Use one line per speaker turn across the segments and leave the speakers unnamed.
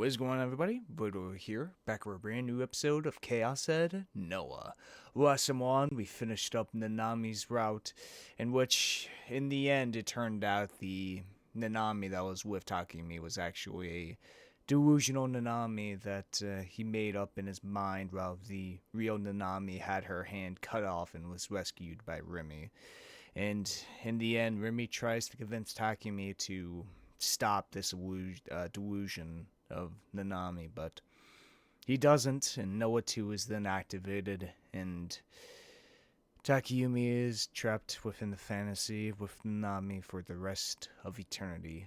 What is going on, everybody? Voidlego here, back with a brand new episode of Chaos Ed Noah. Last time on, we finished up Nanami's route, in which, in the end, it turned out the Nanami that was with Takumi was actually a delusional Nanami that he made up in his mind, while the real Nanami had her hand cut off and was rescued by Remy. And in the end, Remy tries to convince Takumi to stop this delusion of Nanami, but he doesn't, and Noah 2 is then activated, and Takumi is trapped within the fantasy with Nanami for the rest of eternity.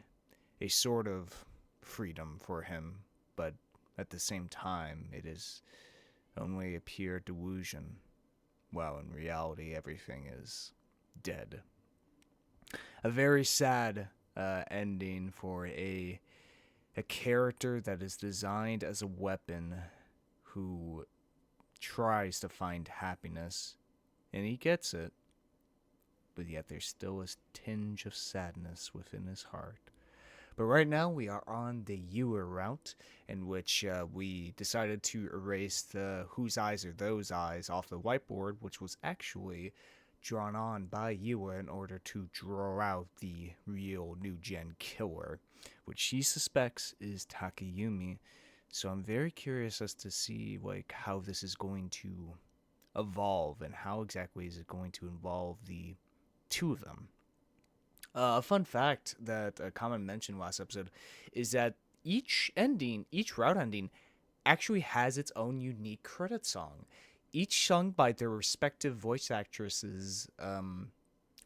A sort of freedom for him, but at the same time, it is only a pure delusion, while in reality, everything is dead. A very sad ending for a character that is designed as a weapon who tries to find happiness, and he gets it, but yet there's still a tinge of sadness within his heart. But right now we are on the Ewer route, in which we decided to erase the whose eyes are those eyes off the whiteboard, which was actually drawn on by Yua in order to draw out the real new gen killer, which she suspects is Takayumi. So I'm very curious as to see how this is going to evolve and how exactly is it going to involve the two of them. A fun fact that Common mentioned last episode is that each route ending, actually has its own unique credit song, each sung by their respective voice actresses,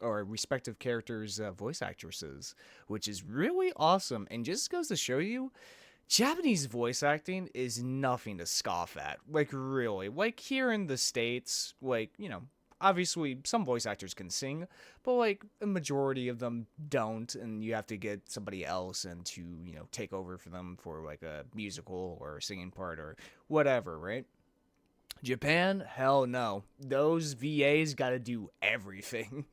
or respective characters' voice actresses, which is really awesome and just goes to show you Japanese voice acting is nothing to scoff at. Really. Here in the States, obviously some voice actors can sing, but a majority of them don't, and you have to get somebody else and to, take over for them for a musical or singing part or whatever, right? Japan, hell no. Those VAs got to do everything.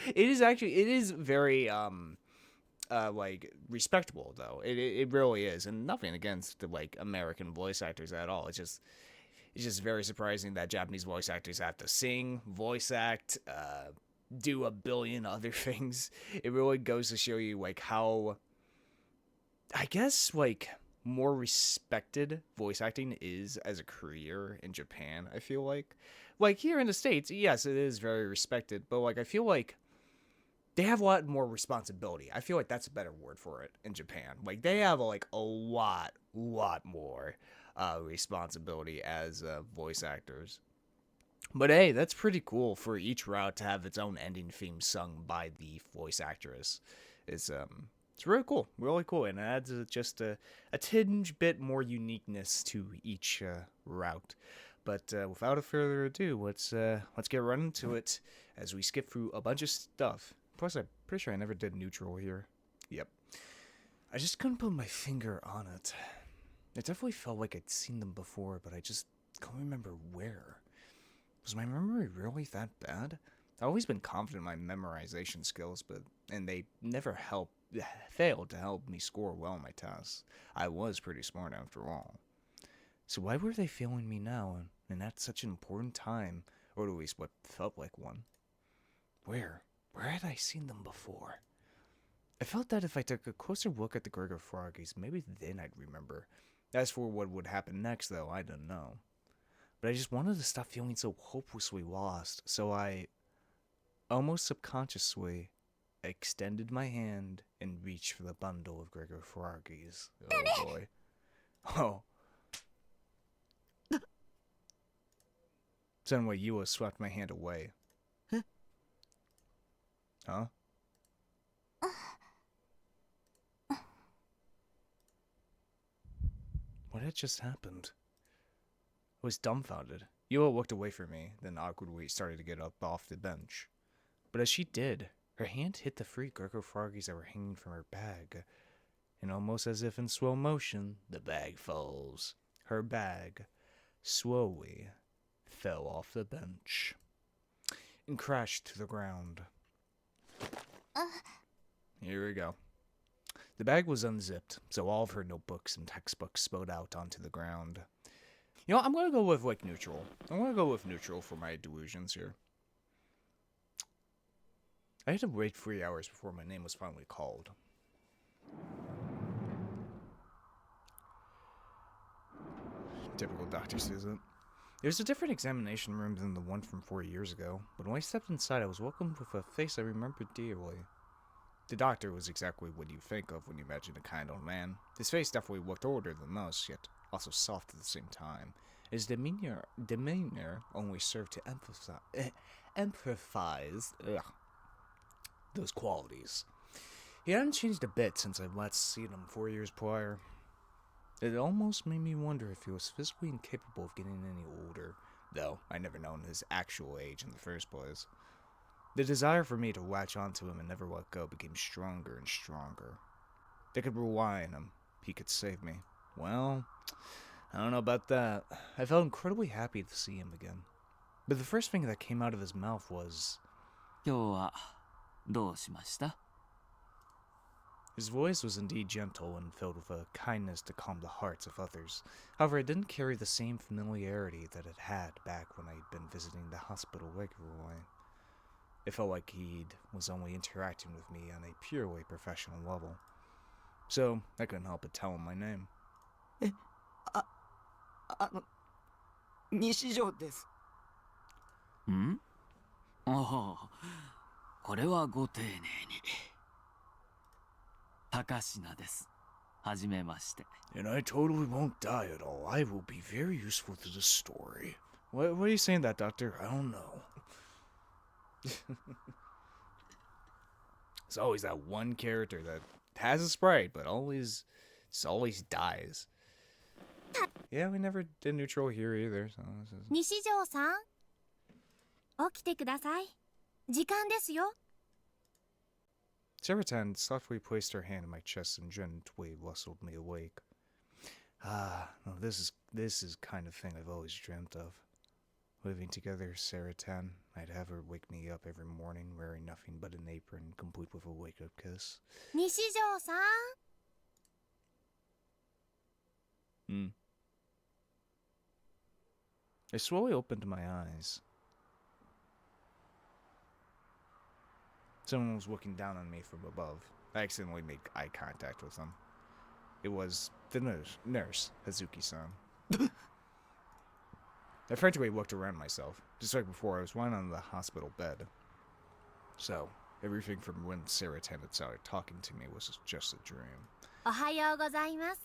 It is very respectable though. It really is, and nothing against the American voice actors at all. It's just very surprising that Japanese voice actors have to sing, voice act, do a billion other things. It really goes to show you how, I guess, more respected voice acting is as a career in Japan. I feel like here in the States, yes, it is very respected, but I feel like they have a lot more responsibility. I feel like that's a better word for it in Japan. They have a lot more responsibility as voice actors. But hey, that's pretty cool for each route to have its own ending theme sung by the voice actress. It's really cool, and it adds just a tinge bit more uniqueness to each route. But without a further ado, let's get right into it as we skip through a bunch of stuff. Plus, I'm pretty sure I never did neutral here. Yep. I just couldn't put my finger on it. It definitely felt like I'd seen them before, but I just can't remember where. Was my memory really that bad? I've always been confident in my memorization skills, and they never failed to help me score well on my tests. I was pretty smart after all. So why were they failing me now, and at such an important time, or at least what felt like one? Where had I seen them before? I felt that if I took a closer look at the Gregor Froggies, maybe then I'd remember. As for what would happen next, though, I don't know. But I just wanted to stop feeling so hopelessly lost, so I, almost subconsciously, extended my hand and reached for the bundle of Gregor Froggies. Oh boy. Oh. Suddenly, Yua swept my hand away. Huh? What had just happened? I was dumbfounded. Yua looked away from me, then awkwardly started to get up off the bench. But as she did, her hand hit the three Gregor Froggies that were hanging from her bag, and almost as if in slow motion, the bag falls. Her bag slowly fell off the bench and crashed to the ground. Here we go. The bag was unzipped, so all of her notebooks and textbooks spilled out onto the ground. You know, I'm gonna go with, like, neutral. I'm gonna go with neutral for my delusions here. I had to wait 3 hours before my name was finally called. Typical doctor's visit. It was a different examination room than the one from 4 years ago, but when I stepped inside, I was welcomed with a face I remembered dearly. The doctor was exactly what you think of when you imagine a kind old man. His face definitely looked older than most, yet also soft at the same time. His demeanor only served to emphasize those qualities. He hadn't changed a bit since I'd last seen him 4 years prior. It almost made me wonder if he was physically incapable of getting any older, though I never known his actual age in the first place. The desire for me to latch onto him and never let go became stronger and stronger. They could rely on him. He could save me. Well, I don't know about that. I felt incredibly happy to see him again. But the first thing that came out of his mouth was...
今日はどうしました?
His voice was indeed gentle and filled with a kindness to calm the hearts of others. However, it didn't carry the same familiarity that it had back when I'd been visiting the hospital regularly. It felt like he was only interacting with me on a purely professional level. So, I couldn't help but tell him my name.
西条です。ん? ああ、これはご丁寧に。高階です。はじめまして。
And I totally won't die at all. I will be very useful to the story. What are you saying that, Doctor? I don't know. There's always that one character that has a sprite, but always dies. Yeah, we never did neutral here either. So
Nishijou-san, 起きてください。時間ですよ。
Saratan softly placed her hand on my chest and gently rustled me awake. No, this is kind of thing I've always dreamt of. Living together, Saratan. I'd have her wake me up every morning wearing nothing but an apron, complete with a wake-up kiss.
Nishijou-san.
I slowly opened my eyes. Someone was looking down on me from above. I accidentally made eye contact with them. It was the nurse Hazuki-san. I frantically looked around myself. Just like before, I was lying on the hospital bed. So, everything from when Saratan had started talking to me was just a dream.
おはようございます。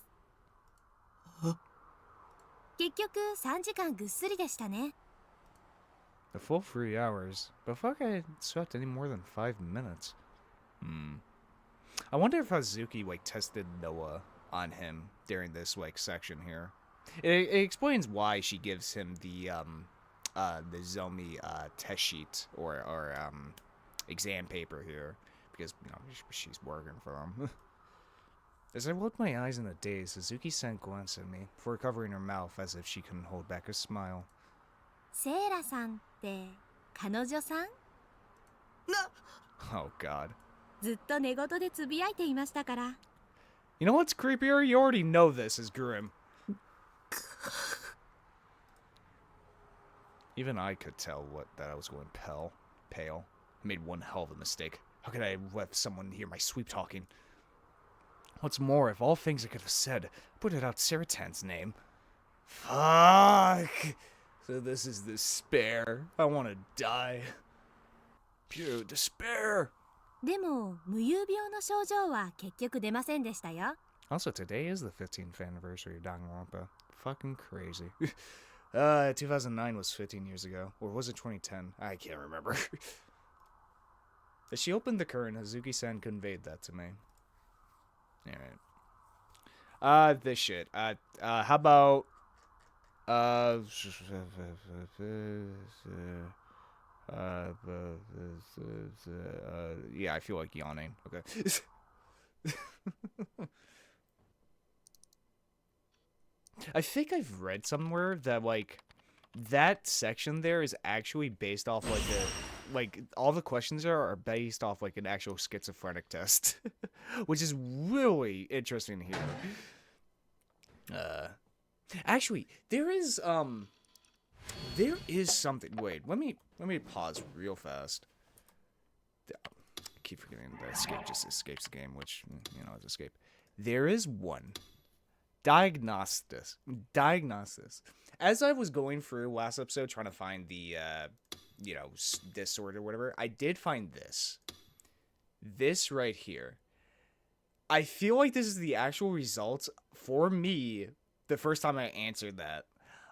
結局3時間ぐっすりでしたね。
A full 3 hours, but fuck, I slept any more than 5 minutes. I wonder if Hazuki tested Noah on him during this section here. It explains why she gives him the Zomi test sheet or exam paper here, because she's working for them. As I rolled my eyes in a daze, Hazuki-san glanced at me, before covering her mouth as if she couldn't hold back a smile.
セイラさんって彼女さん?
Oh God.
ずっと寝言でつぶやいていましたから。
You know what's creepier? You already know this is grim. Even I could tell that I was going pale. I made one hell of a mistake. How could I have let someone hear my sweep talking? What's more, of all things I could have said, I put it out Saratan's name. Fuck! So this is despair. I want to die. Pure despair.
でも無遊病の症状は結局出ませんでしたよ。
Also, today is the 15th anniversary of Danganronpa. Fucking crazy. 2009 was 15 years ago. Or was it 2010? I can't remember. As she opened the curtain, Hazuki-san conveyed that to me. Alright. This shit. How about... yeah, I feel like yawning. Okay. I think I've read somewhere that, that section there is actually based off, like all the questions are based off like an actual schizophrenic test, which is really interesting here. Actually, there is something. Wait, let me pause real fast. I keep forgetting that escape just escapes the game, which is escape. There is one diagnosis. As I was going through last episode trying to find the this sword or whatever, I did find this. This right here. I feel like this is the actual results for me the first time I answered that.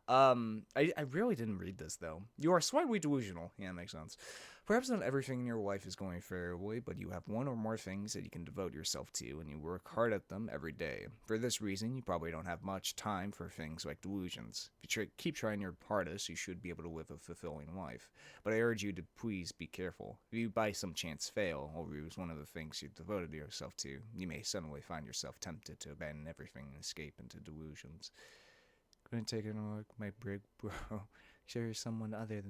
I really didn't read this, though. You are slightly delusional. Yeah, that makes sense. Perhaps not everything in your life is going fairly, but you have one or more things that you can devote yourself to, and you work hard at them every day. For this reason, you probably don't have much time for things like delusions. If you keep trying your hardest, you should be able to live a fulfilling life. But I urge you to please be careful. If you by some chance fail, or lose one of the things you devoted yourself to, you may suddenly find yourself tempted to abandon everything and escape into delusions. Couldn't take it on my brig, bro. Sure, you're someone other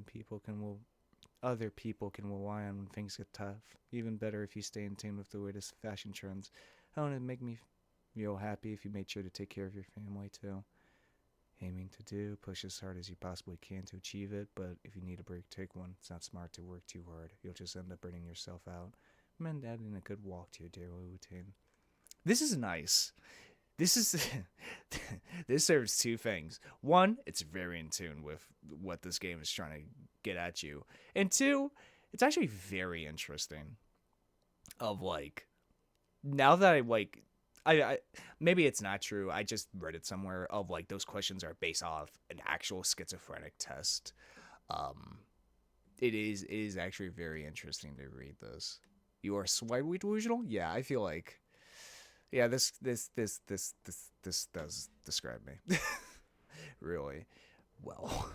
people can rely on when things get tough. Even better if you stay in tune with the latest fashion trends. How would it make me feel happy if you made sure to take care of your family too? Aiming to do, push as hard as you possibly can to achieve it, but if you need a break, take one. It's not smart to work too hard. You'll just end up burning yourself out. And adding a good walk to your daily routine. This is nice. This serves two things. One, it's very in tune with what this game is trying to get at you. And two, it's actually very interesting. Of like, now that I maybe it's not true. I just read it somewhere of like those questions are based off an actual schizophrenic test. It is actually very interesting to read this. You are slightly delusional? Yeah, I feel like. Yeah, this does describe me really well.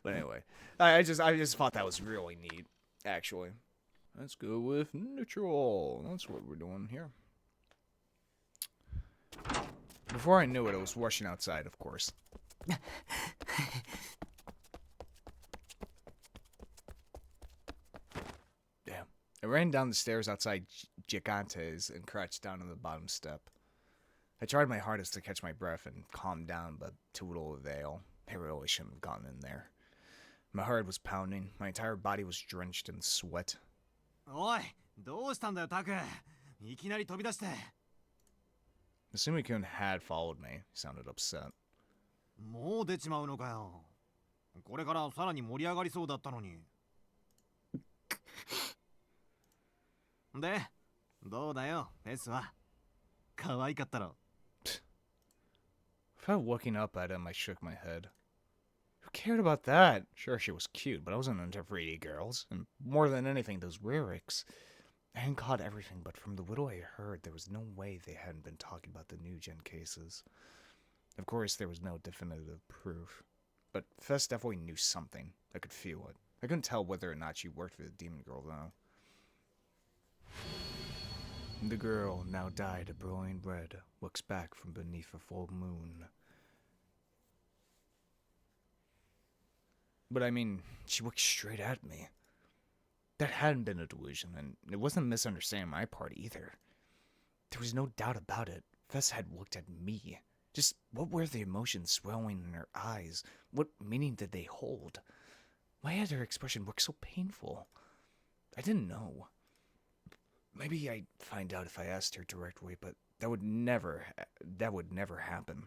But anyway, I just thought that was really neat. Actually, let's go with neutral. That's what we're doing here. Before I knew it, I was rushing outside, of course. Damn. I ran down the stairs outside Gigantes and crouched down on the bottom step. I tried my hardest to catch my breath and calm down, but to little avail. I really shouldn't have gone in there. My heart was pounding. My entire body was drenched in sweat.
Oi, どうしたんだよ、タク。いきなり飛び出して。
Asumi-kun had followed me. He sounded upset.
もう出ちまうのかよ。これからさらに盛り上がりそうだったのに。で、どうだよ、フェスは。可愛かったろ。
Without looking up at him, I shook my head. Who cared about that? Sure, she was cute, but I wasn't into pretty girls. And more than anything, those lyrics. I hadn't caught everything, but from the little I heard, there was no way they hadn't been talking about the new gen cases. Of course, there was no definitive proof. But Fess definitely knew something. I could feel it. I couldn't tell whether or not she worked for the demon girl, though. The girl, now dyed a brilliant red, looks back from beneath a full moon. But I mean, she looked straight at me. That hadn't been a delusion, and it wasn't a misunderstanding on my part either. There was no doubt about it. Fess had looked at me. Just what were the emotions swelling in her eyes? What meaning did they hold? Why had her expression look so painful? I didn't know. Maybe I'd find out if I asked her directly, but that would never happen.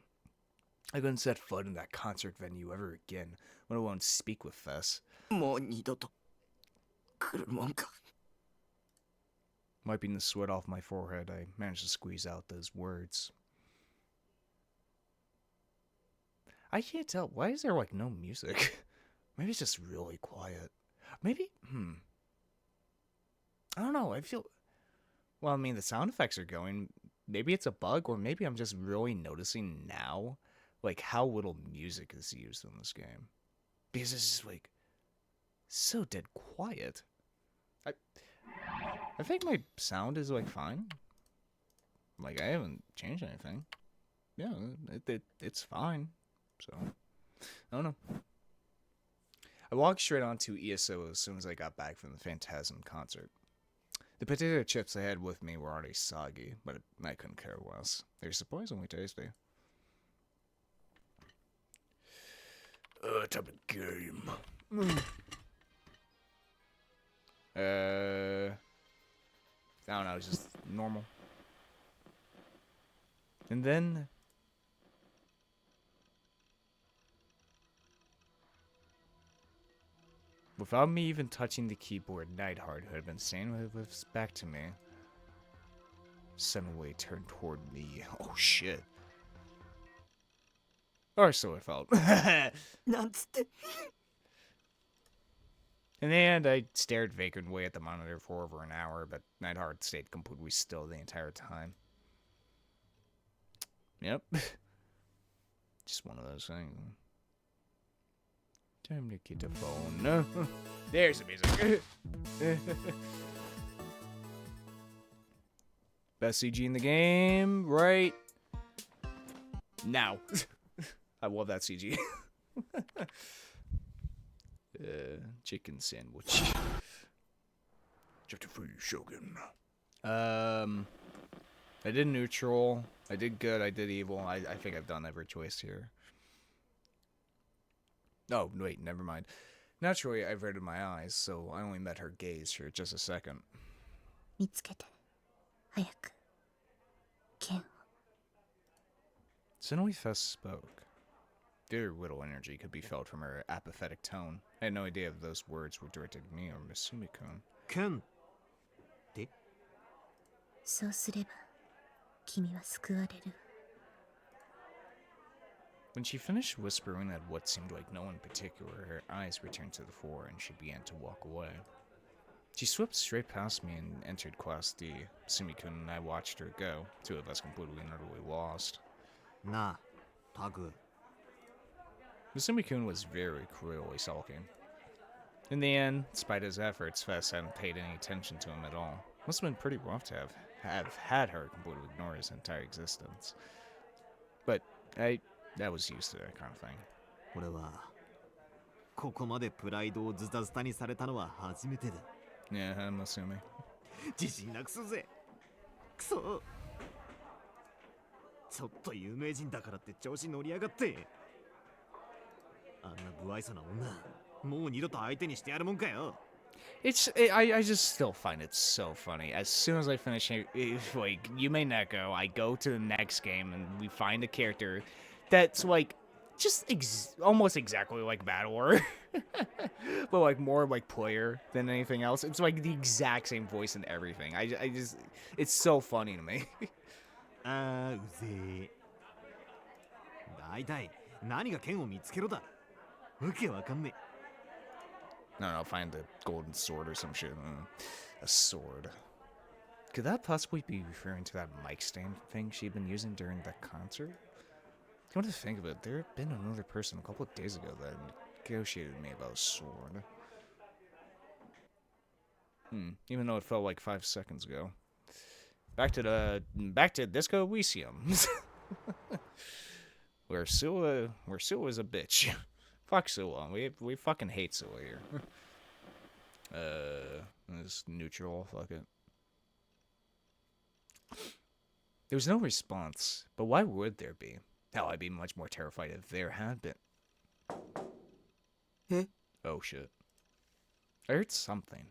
I couldn't set foot in that concert venue ever again, let alone speak with Fess.
もう二度と来るもんか。
Wiping the sweat off my forehead, I managed to squeeze out those words. I can't tell. Why is there, like, no music? Maybe it's just really quiet. Maybe, I don't know, I feel... Well, I mean, the sound effects are going. Maybe it's a bug, or maybe I'm just really noticing now, like, how little music is used in this game. Because it's just, like, so dead quiet. I think my sound is, like, fine. Like, I haven't changed anything. Yeah, it's fine. So, I don't know. I walked straight onto ESO as soon as I got back from the Phantasm concert. The potato chips I had with me were already soggy, but I couldn't care less. They were surprisingly tasty. Type of game. I don't know, it's just normal. And then without me even touching the keyboard, Nightheart, who had been standing with his back to me, suddenly turned toward me. Oh shit. Or so it felt.
なんつって。
In the end, I stared vacantly at the monitor for over an hour, but Nightheart stayed completely still the entire time. Yep. Just one of those things. Time to get the phone. There's the music. Best CG in the game, right now. I love that CG. Chicken sandwich. Chapter 3, Shogun. I did neutral. I did good. I did evil. I think I've done every choice here. Oh, wait, never mind. Naturally, I averted my eyes, so I only met her gaze for just a second.
見つけて早く剣を
Suddenly Fess spoke. Very little energy could be felt from her apathetic tone. I had no idea if those words were directed at me or Misumi-kun.
剣って
そうすれば君は救われる
When she finished whispering at what seemed like no one in particular, her eyes returned to the floor and she began to walk away. She swept straight past me and entered Class D. Misumi-kun and I watched her go, two of us completely and utterly lost.
なあタグ
Misumi-kun was very cruelly sulking. In the end, despite his efforts, Fess hadn't paid any attention to him at all. Must have been pretty rough to have had her completely ignore his entire existence. But I was used to that kind of thing.
俺はここまでプライドをズタズタにされたのは初めてだ
Yeah, I'm assuming.
自信なくすぜくそちょっと有名人だからって調子乗りやがってあんな不愛想な女もう二度と相手にしてやるもんかよ
I just still find it so funny. As soon as I finish, like, Yume Neko, I go to the next game and we find a character that's like just almost exactly like Battlelore, but like more like player than anything else. It's like the exact same voice and everything. I just, it's so funny to me.
あーうぜえだいたい何が剣を見つけろだわけわかんね
I don't know, find the golden sword or some shit. A sword. Could that possibly be referring to that mic stand thing she'd been using during that concert? Come to think of it, there had been another person a couple of days ago that negotiated with me about a sword. Even though it felt like 5 seconds ago. Back to Disco Elysium. where Sua is a bitch. Fuck Sua. We fucking hate Sua here. It's neutral. Fuck it. There was no response, but why would there be? Hell, I'd be much more terrified if there had been.
Eh?
Oh shit. I heard something.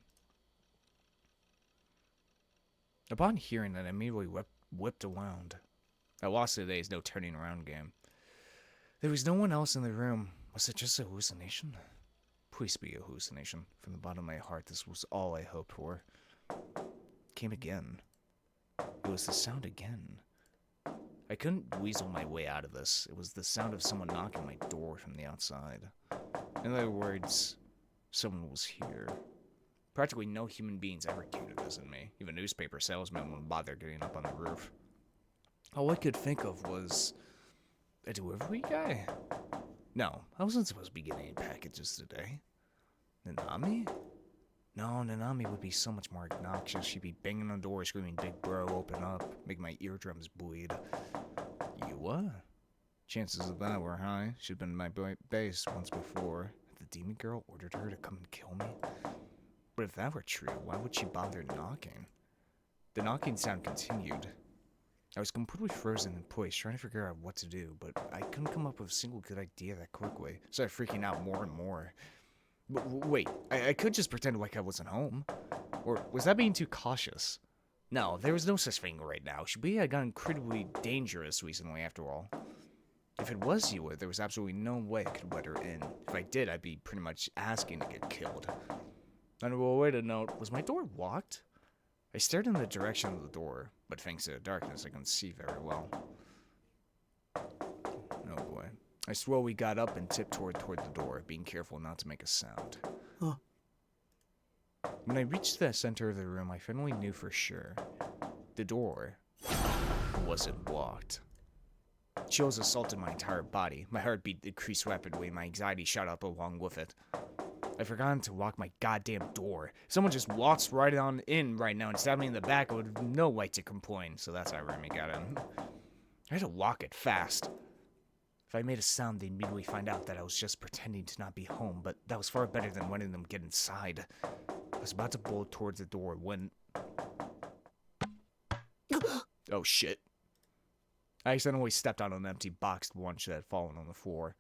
Upon hearing that, I immediately whipped around. I lost today's no turning around game. There was no one else in the room. Was it just a hallucination? Please be a hallucination. From the bottom of my heart, this was all I hoped for. It came again. It was the sound again. I couldn't weasel my way out of this. It was the sound of someone knocking my door from the outside. In other words, someone was here. Practically no human beings ever came to visit me. Even newspaper salesmen wouldn't bother getting up on the roof. All I could think of was a delivery guy? No, I wasn't supposed to be getting any packages today. Nanami? No, Nanami would be so much more obnoxious. She'd be banging on the door, screaming, "Big bro, open up," make my eardrums bleed. You what? Chances of that were high. She'd been in my base once before. The demon girl ordered her to come and kill me? But if that were true, why would she bother knocking? The knocking sound continued. I was completely frozen in place, trying to figure out what to do, but I couldn't come up with a single good idea that quickly. I started freaking out more and more. But wait, I could just pretend like I wasn't home. Or was that being too cautious? No, there was no such thing right now. Shibuya had gotten incredibly dangerous recently, after all. If it was Yua, there was absolutely no way I could let her in. If I did, I'd be pretty much asking to get killed. And well, wait a note, was my door locked? I stared in the direction of the door, but thanks to the darkness, I couldn't see very well. Oh boy. I slowly got up and tiptoed toward the door, being careful not to make a sound.
Huh.
When I reached the center of the room, I finally knew for sure. The door wasn't locked. Chills assaulted my entire body. My heartbeat increased rapidly, and my anxiety shot up along with it. I'd forgotten to lock my goddamn door. If someone just walks right on in right now and stabbed me in the back, I would have no right to complain, so that's how Remy got in. I had to lock it fast. If I made a sound, they'd immediately find out that I was just pretending to not be home, but that was far better than letting them get inside. I was about to bolt towards the door when... Oh shit. I accidentally stepped on an empty boxed lunch that had fallen on the floor.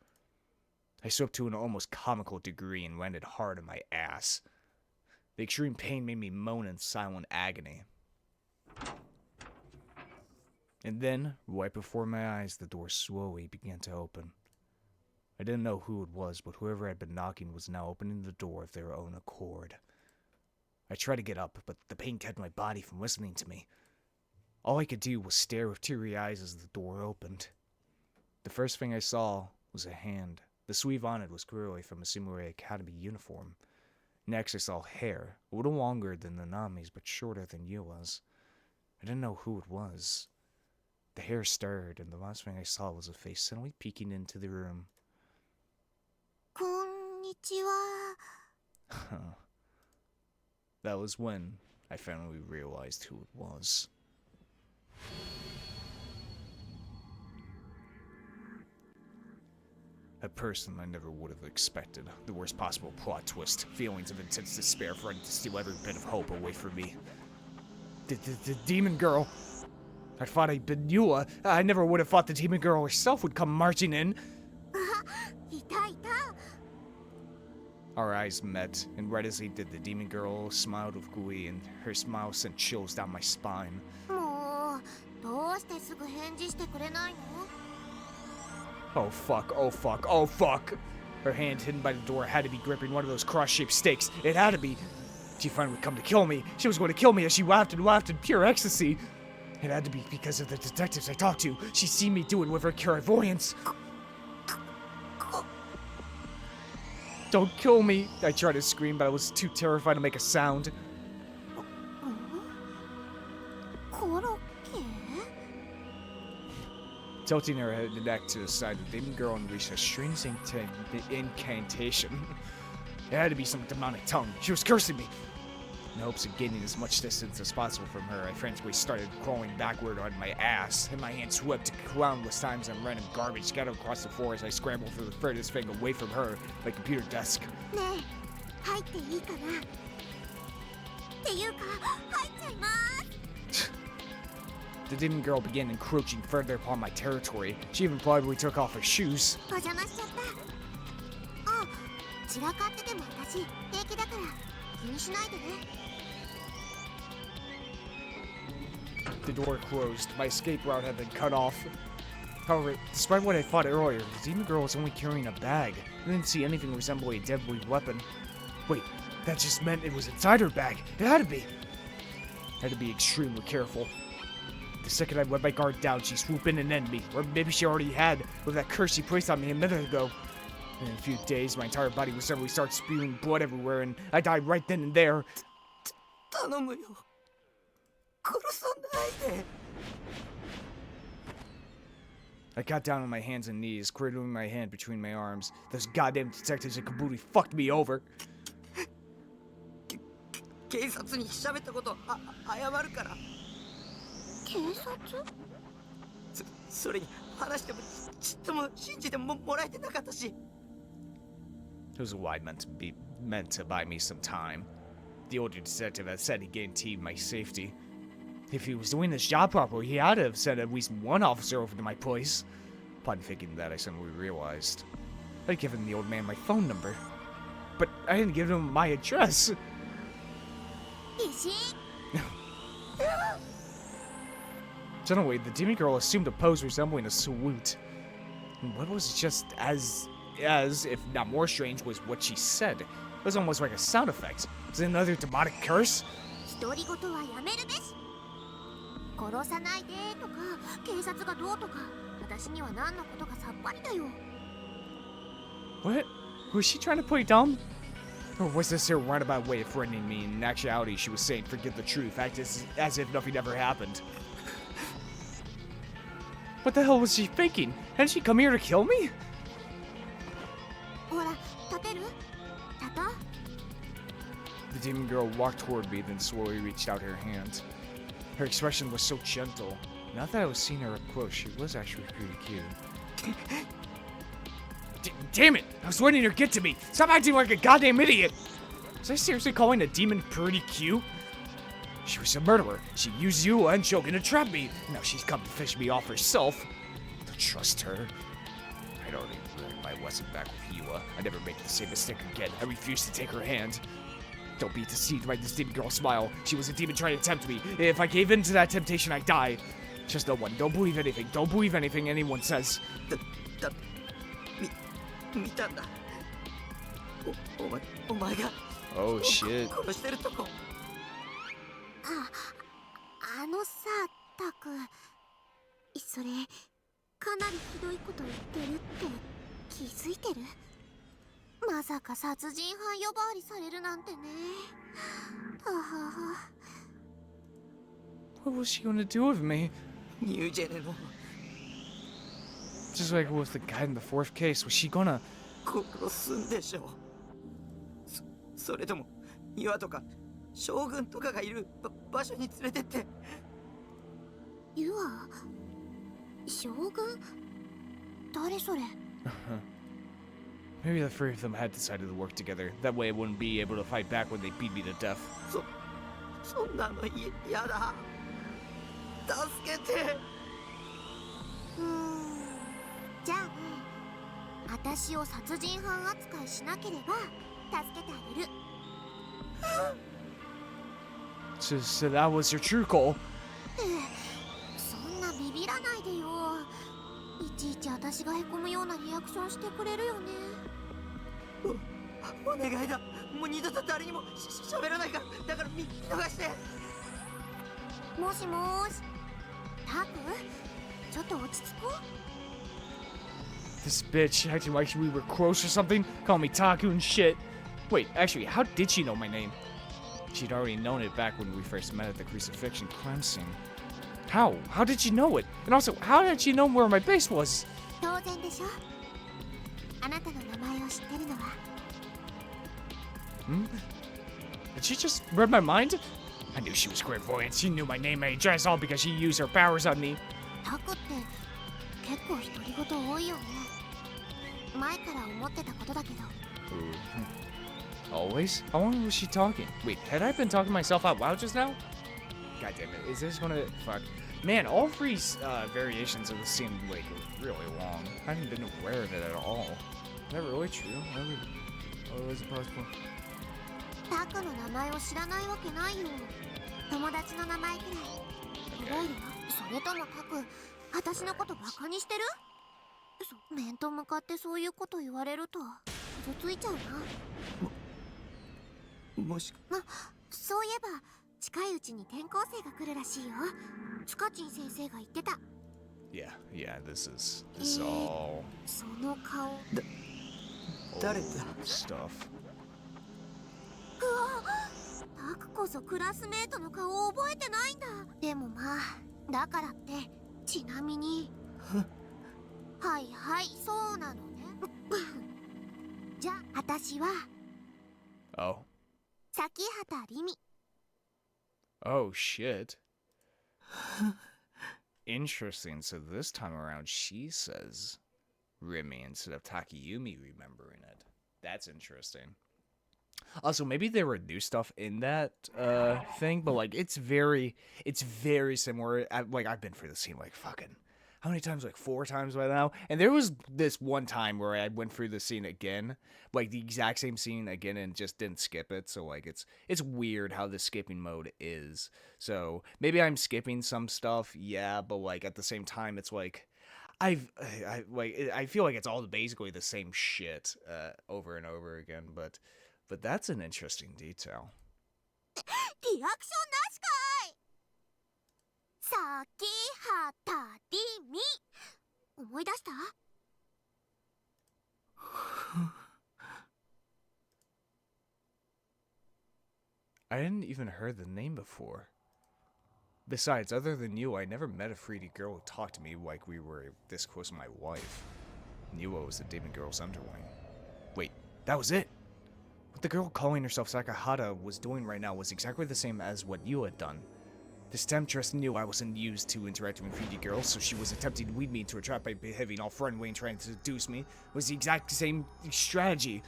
I slipped to an almost comical degree and landed hard on my ass. The extreme pain made me moan in silent agony. And then, right before my eyes, the door slowly began to open. I didn't know who it was, but whoever had been knocking was now opening the door of their own accord. I tried to get up, but the pain kept my body from listening to me. All I could do was stare with teary eyes as the door opened. The first thing I saw was a hand. The sleeve on it was clearly from a Samurai Academy uniform. Next, I saw hair, a little longer than the Nami's, but shorter than Yua's. I didn't know who it was. The hair stirred, and the last thing I saw was a face suddenly peeking into the room.
Konnichiwa.
That was when I finally realized who it was. A person I never would have expected. The worst possible plot twist. Feelings of intense despair threatened to steal every bit of hope away from me. The demon girl. I thought I'd been Yua. I never would have thought the demon girl herself would come marching in. Our eyes met, and right as they did, the demon girl smiled with glee, and her smile sent chills down my spine.
もうどうしてすぐ返事してくれないの?
Oh fuck, oh fuck, oh fuck! Her hand hidden by the door had to be gripping one of those cross-shaped stakes. It had to be. She finally would come to kill me. She was going to kill me as she laughed and laughed in pure ecstasy. It had to be because of the detectives I talked to. She'd seen me do it with her clairvoyance. Don't kill me! I tried to scream, but I was too terrified to make a sound.
コロッケ?
Tilting her head and neck to the side, the demon girl unleashed a strange incantation. It had to be some demonic tongue. She was cursing me. In hopes of gaining as much distance as possible from her, I frantically started crawling backward on my ass, and my hand swept countless times and random garbage scattered across the floor as I scrambled for the furthest thing away from her, my computer desk.
ねえ、入っていいかな? っていうか、入っちゃいます.
The demon girl began encroaching further upon my territory. She even probably took off her shoes.
お邪魔しちゃった。あ、散らかってても私平気だから気にしないでね。
The door closed. My escape route had been cut off. However, despite what I thought earlier, the demon girl was only carrying a bag. I didn't see anything resembling a deadly weapon. Wait, that just meant it was inside her bag. It had to be. I had to be extremely careful. The second I let my guard down, she swooped in and ended me. Or maybe she already had, with that curse she placed on me a minute ago. In a few days, my entire body would suddenly start spewing blood everywhere, and I died right then and there.
頼むよ。殺さないで。
I got down on my hands and knees, cradling my hand between my arms. Those goddamn detectives had completely fucked me over.
警察に喋ったこと謝るから。
警察?
それに話してもちっとも信じてもらえてなかったし。
It was why meant to buy me some time. The older detective had said he guaranteed my safety. If he was doing his job properly, he had to have sent at least one officer over to my place. Upon thinking that, I suddenly realized I'd given the old man my phone number, but I didn't give him my address. Suddenly, the demon girl assumed a pose resembling a salute. And what was just as if not more strange, was what she said. It was almost like a sound effect. Was it another demonic curse?
独り言はやめるべし。殺さないでとか警察がどうとか私には何のことかさっぱりだよ。
What? Was she trying to play dumb? Or was this her roundabout way of threatening me? In actuality, she was saying, forget the truth, act as if nothing ever happened. What the hell was she thinking? Hadn't she come here to kill me?
ほら、立てる？立とう。
The demon girl walked toward me, then slowly reached out her hand. Her expression was so gentle. Now that I was seeing her up close, she was actually pretty cute. Damn it! I was letting her get to me! Stop acting like a goddamn idiot! Was I seriously calling a demon pretty cute? She was a murderer. She used you and Joken to trap me. Now she's come to fish me off herself. Don't trust her. I'd already learned my lesson back with Yua. I never make the same mistake again. I refuse to take her hand. Don't be deceived by this demon girl's smile. She was a demon trying to tempt me. If I gave in to that temptation, I'd die. Just no one. Don't believe anything. Don't believe anything anyone says.
見たんだ。お前が
Oh shit.
殺してるとこ。
あのさ、タク。それ、かなりひどいこと言ってるって気づいてる？まさか殺人犯呼ばわりされるなんてね。ははは。
What was she gonna do with me?
ニュージェネの
Just like with the guy in the fourth case, was she gonna...
殺すんでしょう。それとも岩とか将軍とかがいる場所に連れてって。
ユア？将軍？誰それ？
Maybe the three of them had decided to work together. That way I wouldn't be able to fight back when they beat me to death.
そんなのやだ。助けて。
じゃあね、私を殺人犯扱いしなければ助けてあげる。
So that was your true goal.
そんなビビらないでよ。いちいち私がへこむようなリアクションしてくれるよね。
お願いだ。もう二度と誰にも喋らないから。だから見逃して。
もしもーし、タク、ちょっと落ち着こう。
This bitch acting like we were close or something, calling me Taku and shit. Wait, actually, how did she know my name? She'd already known it back when we first met at the crucifixion crime scene. How? How did she know it? And also, how did she know where my base was?
当然でしょ。あなたの名前を知ってるのは。
Did she just read my mind? I knew she was clairvoyant. She knew my name and address all because she used her powers on me.
タクって結構独り言多いよね。前から思ってたことだけど。
Always? How long was she talking? Wait, had I been talking to myself out loud just now? God damn it, is this gonna... Fuck. Man, all three variations of this seem like really long. I haven't been aware of it at all. Is that really true? Oh, is it possible?
タクの名前を知らないわけないよ。友達の名前くらい覚えるよ。それともタク、私のことバカにしてる？面と向かってそういうこと言われると傷ついちゃうな。
もし
そういえば近いうちに転校生が来るらしいよ。スカチン先生が言ってた。
Yeah, this is all
その顔。
誰だ？
stuff.
タクこそクラスメートの顔を覚えてないんだ。でもまあだからってちなみにはいそうなのね。じゃあ私は
Oh.
崎畑凛美。
Oh, shit. Interesting. So this time around, she says Rimi instead of Takayumi remembering it. That's interesting. Also, maybe there were new stuff in that thing, but like it's very similar. Like I've been through the scene like fucking how many times? Like 4 times by now. And there was this one time where I went through the scene again, like the exact same scene again, and just didn't skip it. So like it's weird how the skipping mode is. So maybe I'm skipping some stuff, yeah, but like at the same time, it's like I feel like it's all basically the same shit over and over again, but that's an interesting detail.
リアクションなしかい。先はたりみ。思い出した？
I hadn't even heard the name before. Besides, other than you, I never met a 3D girl who talked to me like we were this close to my wife. Niwa was the demon girl's underling. Wait, that was it? What the girl calling herself Sakahata was doing right now was exactly the same as what you had done. This temptress knew I wasn't used to interacting with 3D girls, so she was attempting to lead me into a trap by behaving all friendly and trying to seduce me. It was the exact same strategy.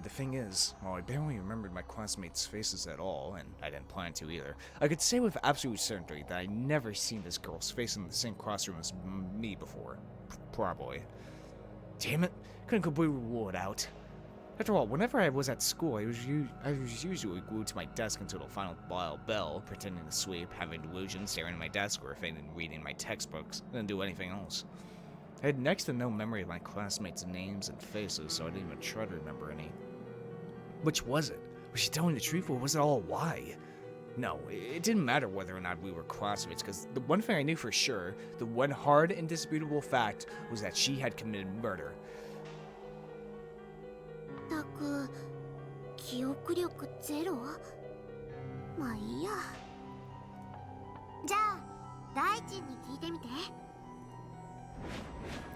The thing is, while I barely remembered my classmates' faces at all, and I didn't plan to either, I could say with absolute certainty that I'd never seen this girl's face in the same classroom as me before. Probably. Damn it, couldn't completely rule it out. After all, whenever I was at school, I was usually glued to my desk until the final bell, pretending to sleep, having delusions, staring at my desk, or fainting reading my textbooks. I didn't do anything else. I had next to no memory of my classmates' names and faces, so I didn't even try to remember any. Which was it? Was she telling the truth, or was it all a lie? No, it didn't matter whether or not we were classmates, because the one thing I knew for sure, the one hard, indisputable fact, was that she had committed murder.
たく記憶力ゼロ？まあいいや。じゃあ大臣に聞いてみて。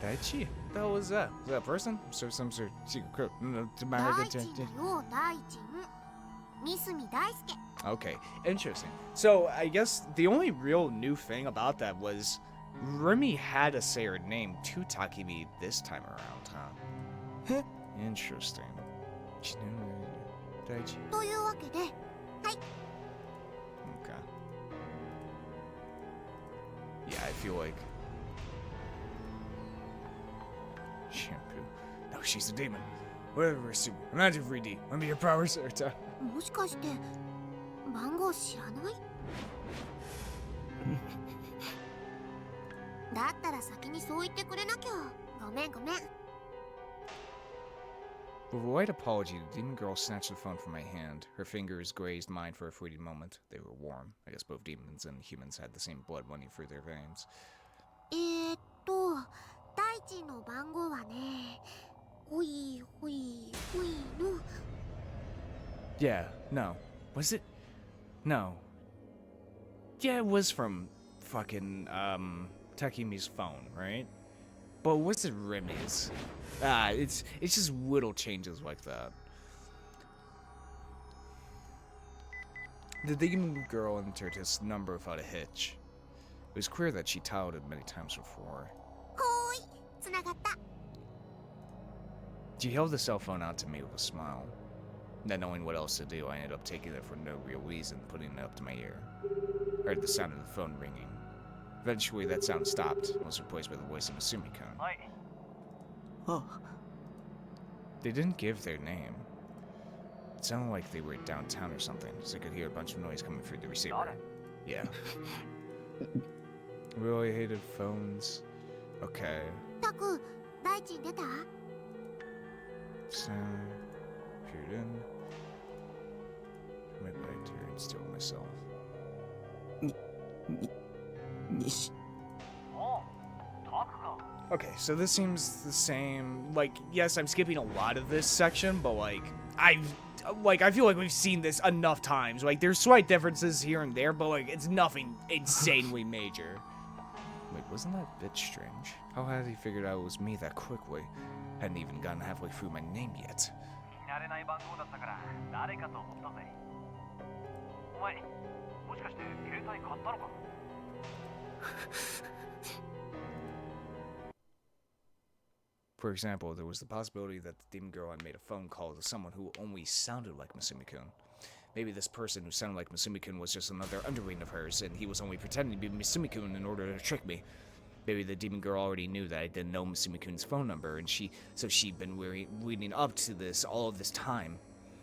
Daichi? What the hell was that? Was that a person? So some sort of secret code? No, to my
大臣だよ、大臣。三隅大輔。
Okay, interesting. So I guess the only real new thing about that was Remy had to say her name to Takumi this time around, huh? Interesting. Daichi.
というわけで、はい。
Okay. Yeah, I feel like shampoo. No, she's a demon. Whatever, Sue. Imagine 3D. Let me your powers or
もしかして番号知らない？だったら先にそう言ってくれなきゃ。ごめんごめん。
With a light apology, the demon girl snatched the phone from my hand. Her fingers grazed mine for a fleeting moment. They were warm. I guess both demons and humans had the same blood running through their veins.
大臣の番号はね、ほいほいほいの。
Yeah, no. Was it? No. Yeah, it was from fucking, Takumi's phone, right? But was it Remy's? It's just little changes like that. The demon girl entered his number without a hitch. It was clear that she dialed it many times before.
ほーい、つながった。
She held the cell phone out to me with a smile. Not knowing what else to do, I ended up taking it for no real reason, putting it up to my ear. I heard the sound of the phone ringing. Eventually, that sound stopped and was replaced by the voice of a Sumikun.
Oh,
They didn't give their name. It sounded like they were downtown or something, so I could hear a bunch of noise coming through the receiver. Yeah. Really hated phones. Okay.
たく、大臣出た？
Sound appeared in. I went back to her and still myself.
西
Okay, so this seems the same. Like, yes, I'm skipping a lot of this section, but I feel like we've seen this enough times. Like, there's slight differences here and there, but like, it's nothing insanely major. Wait, wasn't that a bit strange? How had he figured out it was me that quickly? Hadn't even gotten halfway through my name yet.
慣れない番号だったから誰かと思ったぜ。お前、もしかして携帯買ったのか？
あ
For example, there was the possibility that the demon girl had made a phone call to someone who only sounded like Masumi-kun. Maybe this person who sounded like Masumi-kun was just another underling of hers, and he was only pretending to be Masumi-kun in order to trick me. Maybe the demon girl already knew that I didn't know Masumi-kun's phone number, and so she'd been leading up to this all of this time.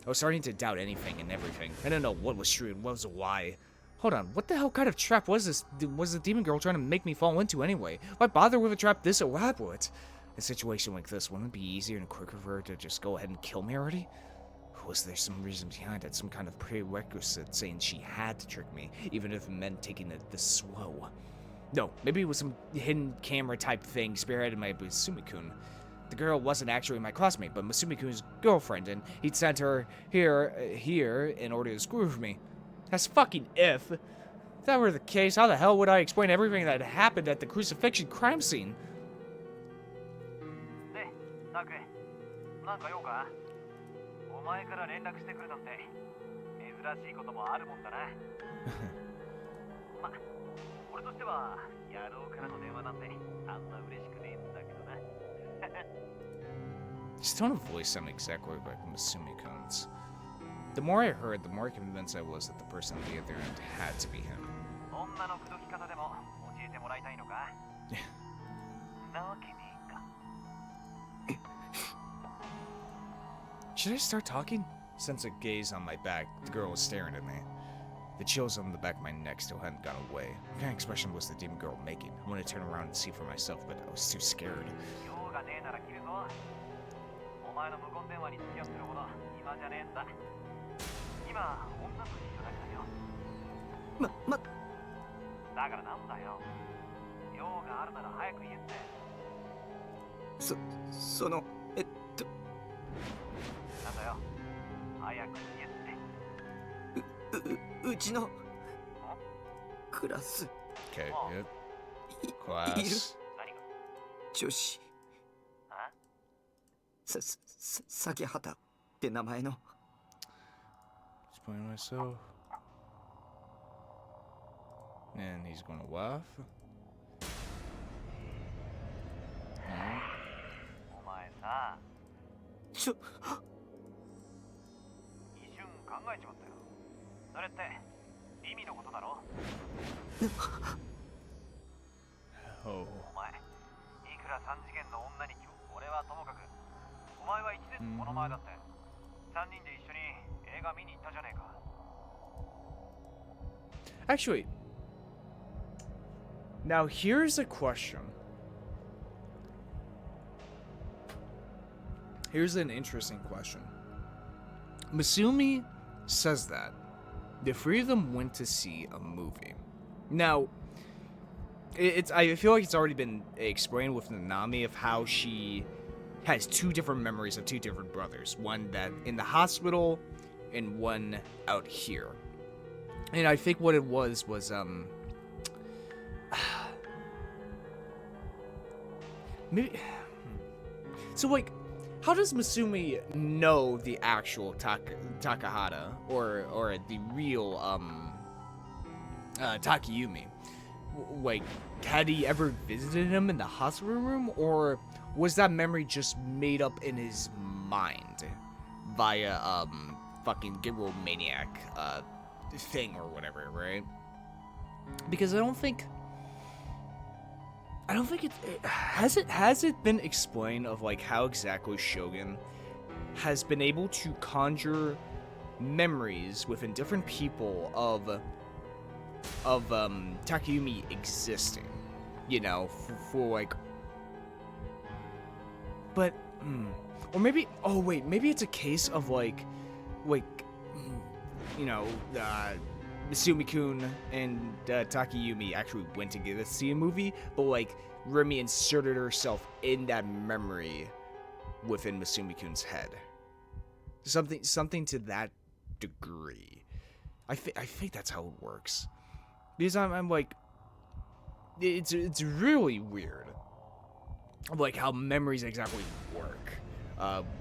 I was starting to doubt anything and everything. I didn't know what was true and what was a lie. Hold on, what the hell kind of trap was this? Was the demon girl trying to make me fall into anyway? Why bother with a trap this elaborate? In a situation like this, wouldn't it be easier and quicker for her to just go ahead and kill me already? Or was there some reason behind it, some kind of prerequisite saying she had to trick me, even if it meant taking it this slow? No, maybe it was some hidden camera type thing spearheaded by Masumi-kun. The girl wasn't actually my classmate, but Masumi-kun's girlfriend, and he'd sent her here in order to screw with me. That's fucking if. If that were the case, how the hell would I explain everything that happened at the crucifixion crime scene?
で、タク、なんか用か？お前から連絡してくるなんて珍しいこともあるもんだな。ま、俺としては野郎からの電話なんてあんな嬉しくねえんだけどな。
His tone of voice sounded exactly like Masumi-kun's. The more I heard, the more convinced I was that the person on the other end had to be him.
女の口説き方でも教えてもらいたいのか？なわけねえか。
Should I start talking? Sense a gaze on my back. The girl was staring at me. The chills on the back of my neck still hadn't gone away. What kind of expression was the demon girl making? I wanted to turn around and see for myself, but I was too scared.
用がねえなら切るぞ。お前の無言電話に付き合ってるほど暇じゃねえんだ。今、女と一緒だからよ。だからなんだよ。用があるなら早く言えって。
その
なんだよ。早く言えって。
うちのクラス
Okay, yep.
いる
Class.
何が？
女子
あ？
咲畑って名前の
Explain myself. And he's gonna laugh. No.
お前さ、
ちょ
一瞬考えちまったよ。それって意味のことだろ？
Oh.
お前、いくら三次元の女に俺はともかく、お前は一列この前だって、三人で一緒に映画見に行ったじゃねえか。
Actually, now here's a question. Here's an interesting question. Masumi says that the three of them went to see a movie. Now, I feel like it's already been explained with Nanami of how she has two different memories of two different brothers. One that in the hospital and one out here. And I think what it was maybe so like how does Masumi know the actual Takahata or the real Takayumi? Like, had he ever visited him in the hospital room, or was that memory just made up in his mind via fucking Giro Maniac thing or whatever, right? Because I don't think it has it been explained of like how exactly Shogun has been able to conjure memories within different people of Takayumi existing, you know, for like, but or maybe maybe it's a case of like you know, Masumi-kun and Takayumi actually went to get to see a movie, but like Remy inserted herself in that memory within Masumi-kun's head. Something to that degree. I think that's how it works. Because I'm like, it's really weird, like how memories exactly work.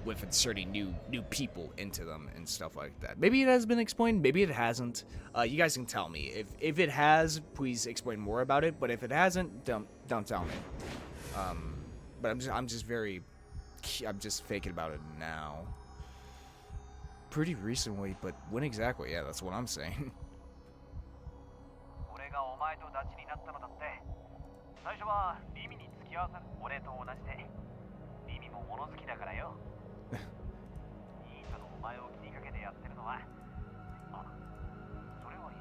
With inserting new people into them and stuff like that. Maybe it has been explained, maybe it hasn't. You guys can tell me. If it has, please explain more about it. But if it hasn't, don't tell me. But I'm just very I'm just faking about it now. Pretty recently, but when exactly? Yeah, that's what I'm saying.
俺がお前とダチになったのだって最初はリミに付き合わされ俺と同じでリミも物好きだからよニートのお前を気にかけてやってるのはあそれはいい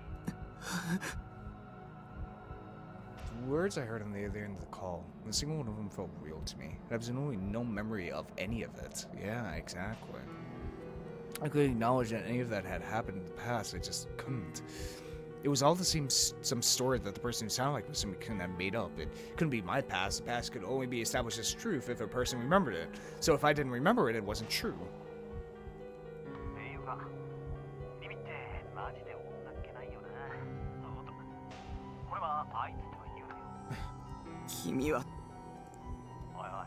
The words I heard on the other end of the call, a single one of them felt real to me. I have no memory of any of it. Yeah, exactly. I could acknowledge that any of that had happened in the past, I just couldn't. It was all the same, some story that the person who sounded like was somebody couldn't have made up. It couldn't be my past. The past could only be established as truth if a person remembered it. So if I didn't remember it, it wasn't true.
っていうかリミってマジで女っ気ないよなそうとこれはあいつとは言うなよ
君は
おいおいマ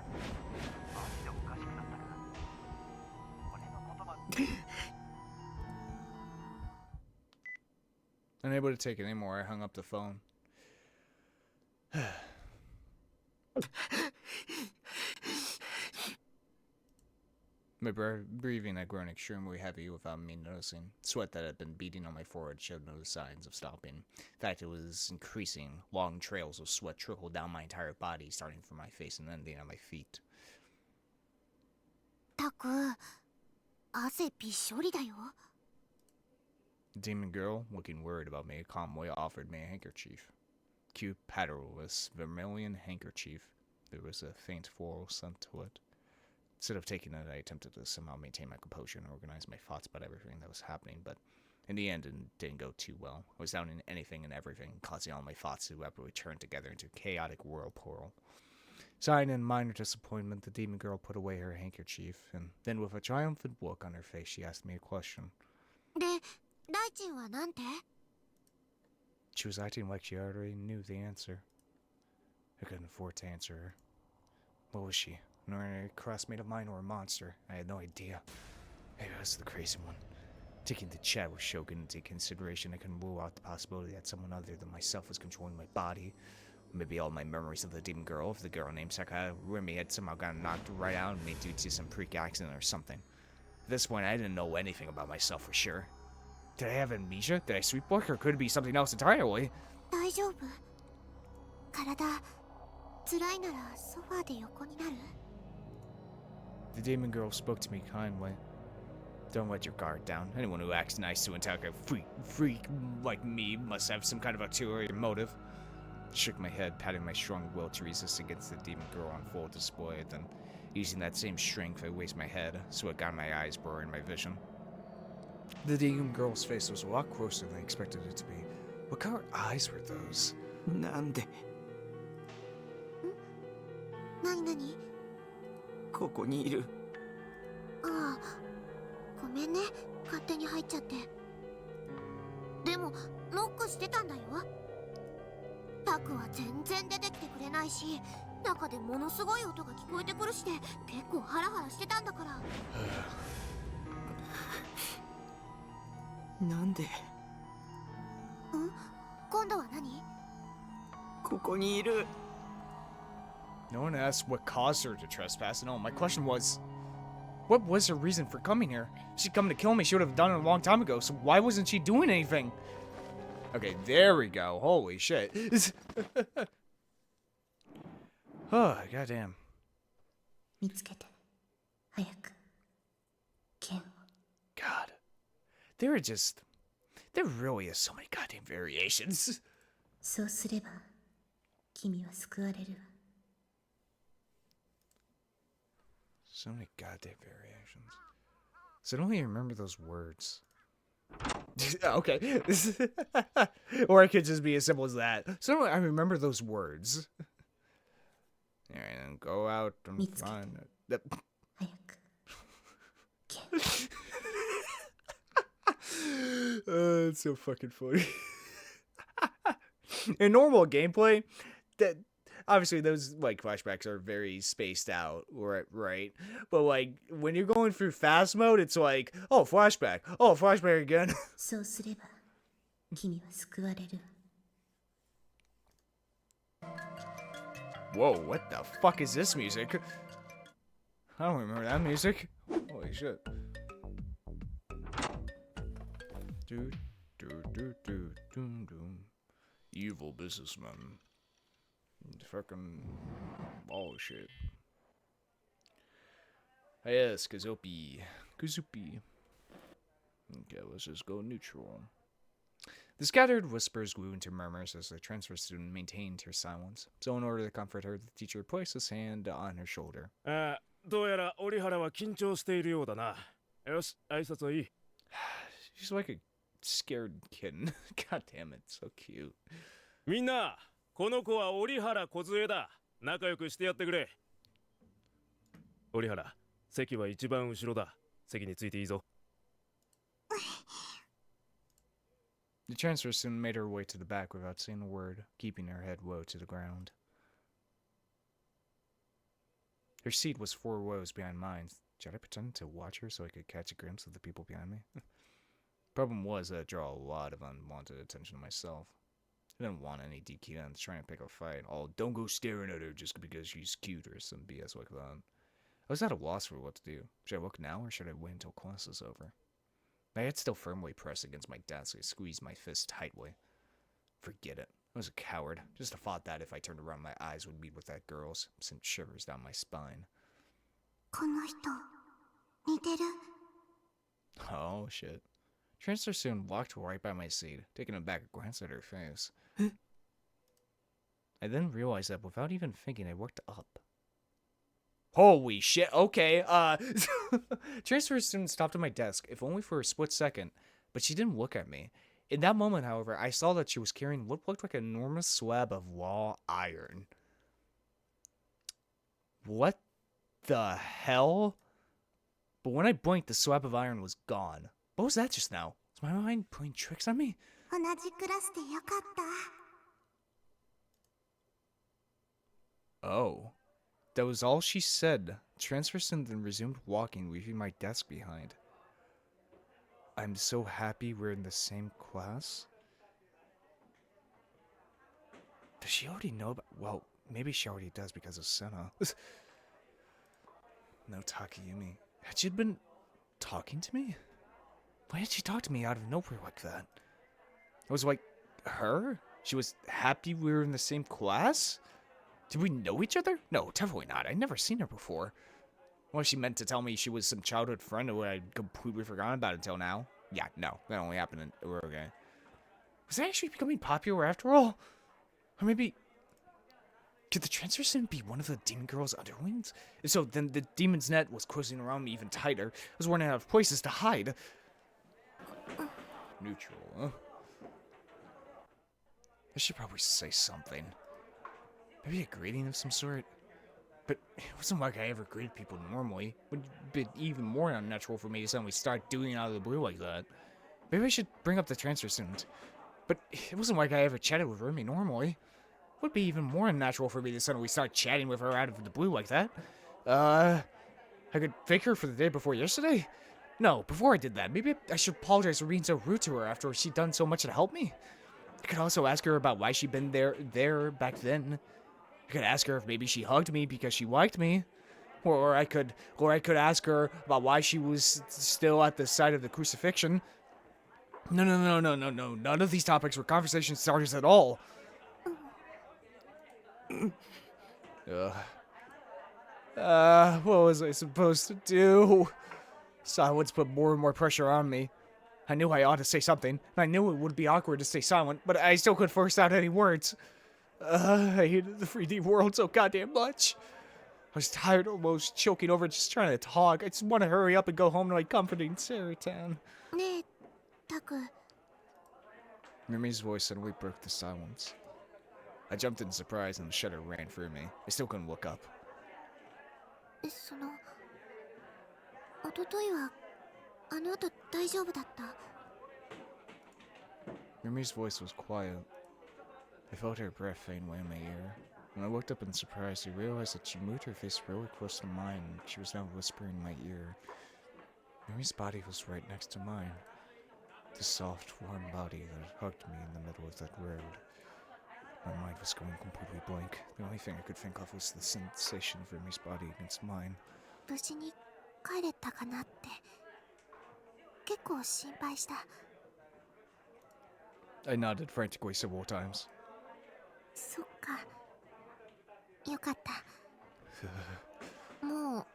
ジでおかしくなったから俺の言葉
Unable to take it anymore, I hung up the phone. My breathing had grown extremely heavy without me noticing. Sweat that had been beading on my forehead showed no signs of stopping. In fact, it was increasing. Long trails of sweat trickled down my entire body, starting from my face and ending on my feet.
タク、汗びっしょりだよ。
The demon girl, looking worried about me, calmly offered me a handkerchief. Cute, patternless, vermilion handkerchief. There was a faint floral scent to it. Instead of taking it, I attempted to somehow maintain my composure and organize my thoughts about everything that was happening, but in the end, it didn't go too well. I was down in anything and everything, causing all my thoughts to rapidly turn together into a chaotic whirlpool. Sighing in minor disappointment, the demon girl put away her handkerchief, and then with a triumphant look on her face, she asked me a question.
で、ライチンはなんて？
She was acting like she already knew the answer. I couldn't afford to answer her. What was she? An ordinary classmate of mine or a monster? I had no idea. Maybe I was the crazy one. Taking the chat with Shogun into consideration, I couldn't rule out the possibility that someone other than myself was controlling my body. Maybe all my memories of the demon girl, of the girl named Saka Rimi, had somehow gotten knocked right out of me due to some freak accident or something. At this point, I didn't know anything about myself for sure. Did I have amnesia? Did I sleepwalk? Or could it be something else entirely?
大丈夫？体、辛いならソファーで横になる？
The demon girl spoke to me kindly. Don't let your guard down. Anyone who acts nice to attack a freak like me must have some kind of ulterior motive. I shook my head, patting my strong will to resist against the demon girl on full display, then using that same strength I raised my head, sweat got in my eyes, blurring my vision. The demon girl's face was a lot closer than I expected it to be. What color eyes were those?
なんで
何何？
ここにいる
ああ、ごめんね、勝手に入っちゃって。でも、ノックしてたんだよ。タクは全然出てきてくれないし、中でものすごい音が聞こえてくるしで、結構ハラハラしてたんだから。
なんで
今度は何？
ここにいる
No one asked what caused her to trespass. No, my question was, what was her reason for coming here? If she'd come to kill me, she would have done it a long time ago, so why wasn't she doing anything? Okay, there we go. Holy shit. Oh, goddamn.
見つけて、早く。剣を。
God. There really is so many goddamn variations.
そうすれば、君は救われるわ。
So many goddamn variations. So I don't even remember those words. Okay. Or it could just be as simple as that. So I remember those words. Alright, then go out and find it.
早く。剣。
It's so fucking funny. In normal gameplay, that obviously those like flashbacks are very spaced out, right? But like when you're going through fast mode, it's like, oh flashback again.
そうすれば、君は救われる。
Whoa, what the fuck is this music? I don't remember that music. Holy shit. Do, do, do, do, doom, doom. Evil businessman. Fucking bullshit. Yes, Kazopi. Kazupi. Okay, let's just go neutral. The scattered whispers grew into murmurs as the transfer student maintained her silence. So in order to comfort her, the teacher placed his hand on her shoulder.
どうやら折原は緊張しているようだな。よし、挨拶はいい。
She's like a scared kitten. God damn it, so cute.
みんな、この子は折原梢だ。仲良くしてやってくれ。折原、席は一番後ろだ。席についていいぞ。
The transfer student made her way to the back without saying a word, keeping her head low to the ground. Her seat was 4 rows behind mine. Should I pretend to watch her so I could catch a glimpse of the people behind me? Problem was that I draw a lot of unwanted attention to myself. I didn't want any DQNs trying to pick a fight. Oh, don't go staring at her just because she's cute or some BS like that. I was at a loss for what to do. Should I look now or should I wait until class is over? My head still firmly pressed against my desk. I squeezed my fist tightly. Forget it. I was a coward. Just thought that if I turned around, my eyes would meet with that girl's. Sent shivers down my spine.
この人似てる
Oh, shit. Transfer student walked right by my seat, taking a back glance at her face. I then realized that without even thinking, I looked up. Holy shit, okay, Transfer student stopped at my desk, if only for a split second, but she didn't look at me. In that moment, however, I saw that she was carrying what looked like an enormous slab of raw iron. What the hell? But when I blinked, the slab of iron was gone. What was that just now? Is my mind playing tricks on me?
同じクラスでよかった
Oh. That was all she said. Transfer student then resumed walking, leaving my desk behind. I'm so happy we're in the same class. Does she already know about... Well, maybe she already does because of Senna. No Takayumi. Had she been talking to me? Why did she talk to me out of nowhere like that? I was like, her? She was happy we were in the same class? Did we know each other? No, definitely not. I'd never seen her before. Well, she meant to tell me she was some childhood friend who I'd completely forgotten about until now. Yeah, no, that only happened in Uruguay. Was I actually becoming popular after all? Or maybe... Could the transfer student be one of the demon girl's underlings? If so, then the demon's net was closing around me even tighter. I was running out of places to hide. Neutral, huh? I should probably say something. Maybe a greeting of some sort? But it wasn't like I ever greeted people normally. It would be even more unnatural for me to suddenly start doing it out of the blue like that. Maybe I should bring up the transfer student. But it wasn't like I ever chatted with Rumi normally. It would be even more unnatural for me to suddenly start chatting with her out of the blue like that. I could thank her for the day before yesterday? No, before I did that, maybe I should apologize for being so rude to her after she'd done so much to help me. I could also ask her about why she'd been there back then. I could ask her if maybe she hugged me because she liked me. Or I could ask her about why she was still at the site of the crucifixion. No. None of these topics were conversation starters at all. What was I supposed to do? Silence put more and more pressure on me. I knew I ought to say something, and I knew it would be awkward to stay silent, but I still couldn't force out any words. I hated the 3D world so goddamn much. I was tired, almost choking over just trying to talk. I just want to hurry up and go home to my comforting Saratown.
ねえタク
Mimi's voice suddenly broke the silence. I jumped in surprise and the shudder ran through me. I still couldn't look up.
その一昨日はあの後大丈夫だった
Mimi's voice was quiet. I felt her breath faintly in my ear. When I looked up in surprise, I realized that she moved her face really close to mine, and she was now whispering in my ear. Mimi's body was right next to mine. The soft, warm body that hugged me in the middle of that road. My mind was going completely blank. The only thing I could think of was the sensation of Mimi's body against mine.
無事に帰れたかなって結構心配した。
I nodded frantically several times.
そっか、よかった。もう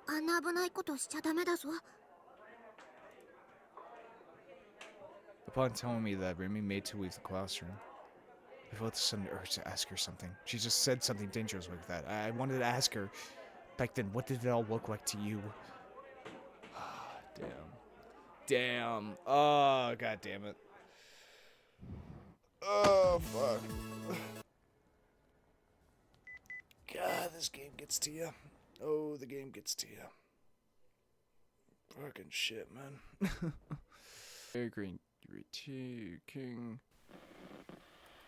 あんな危ないことしちゃダメだぞ。
Upon telling me that, Remy made to leave the classroom. I felt a sudden urge to ask her something. She just said something dangerous like that. I wanted to ask her, back then, what did it all look like to you? Damn. Oh, god damn it. Oh, fuck. God, this game gets to you. Oh, the game gets to you. Fucking shit, man. Green, King.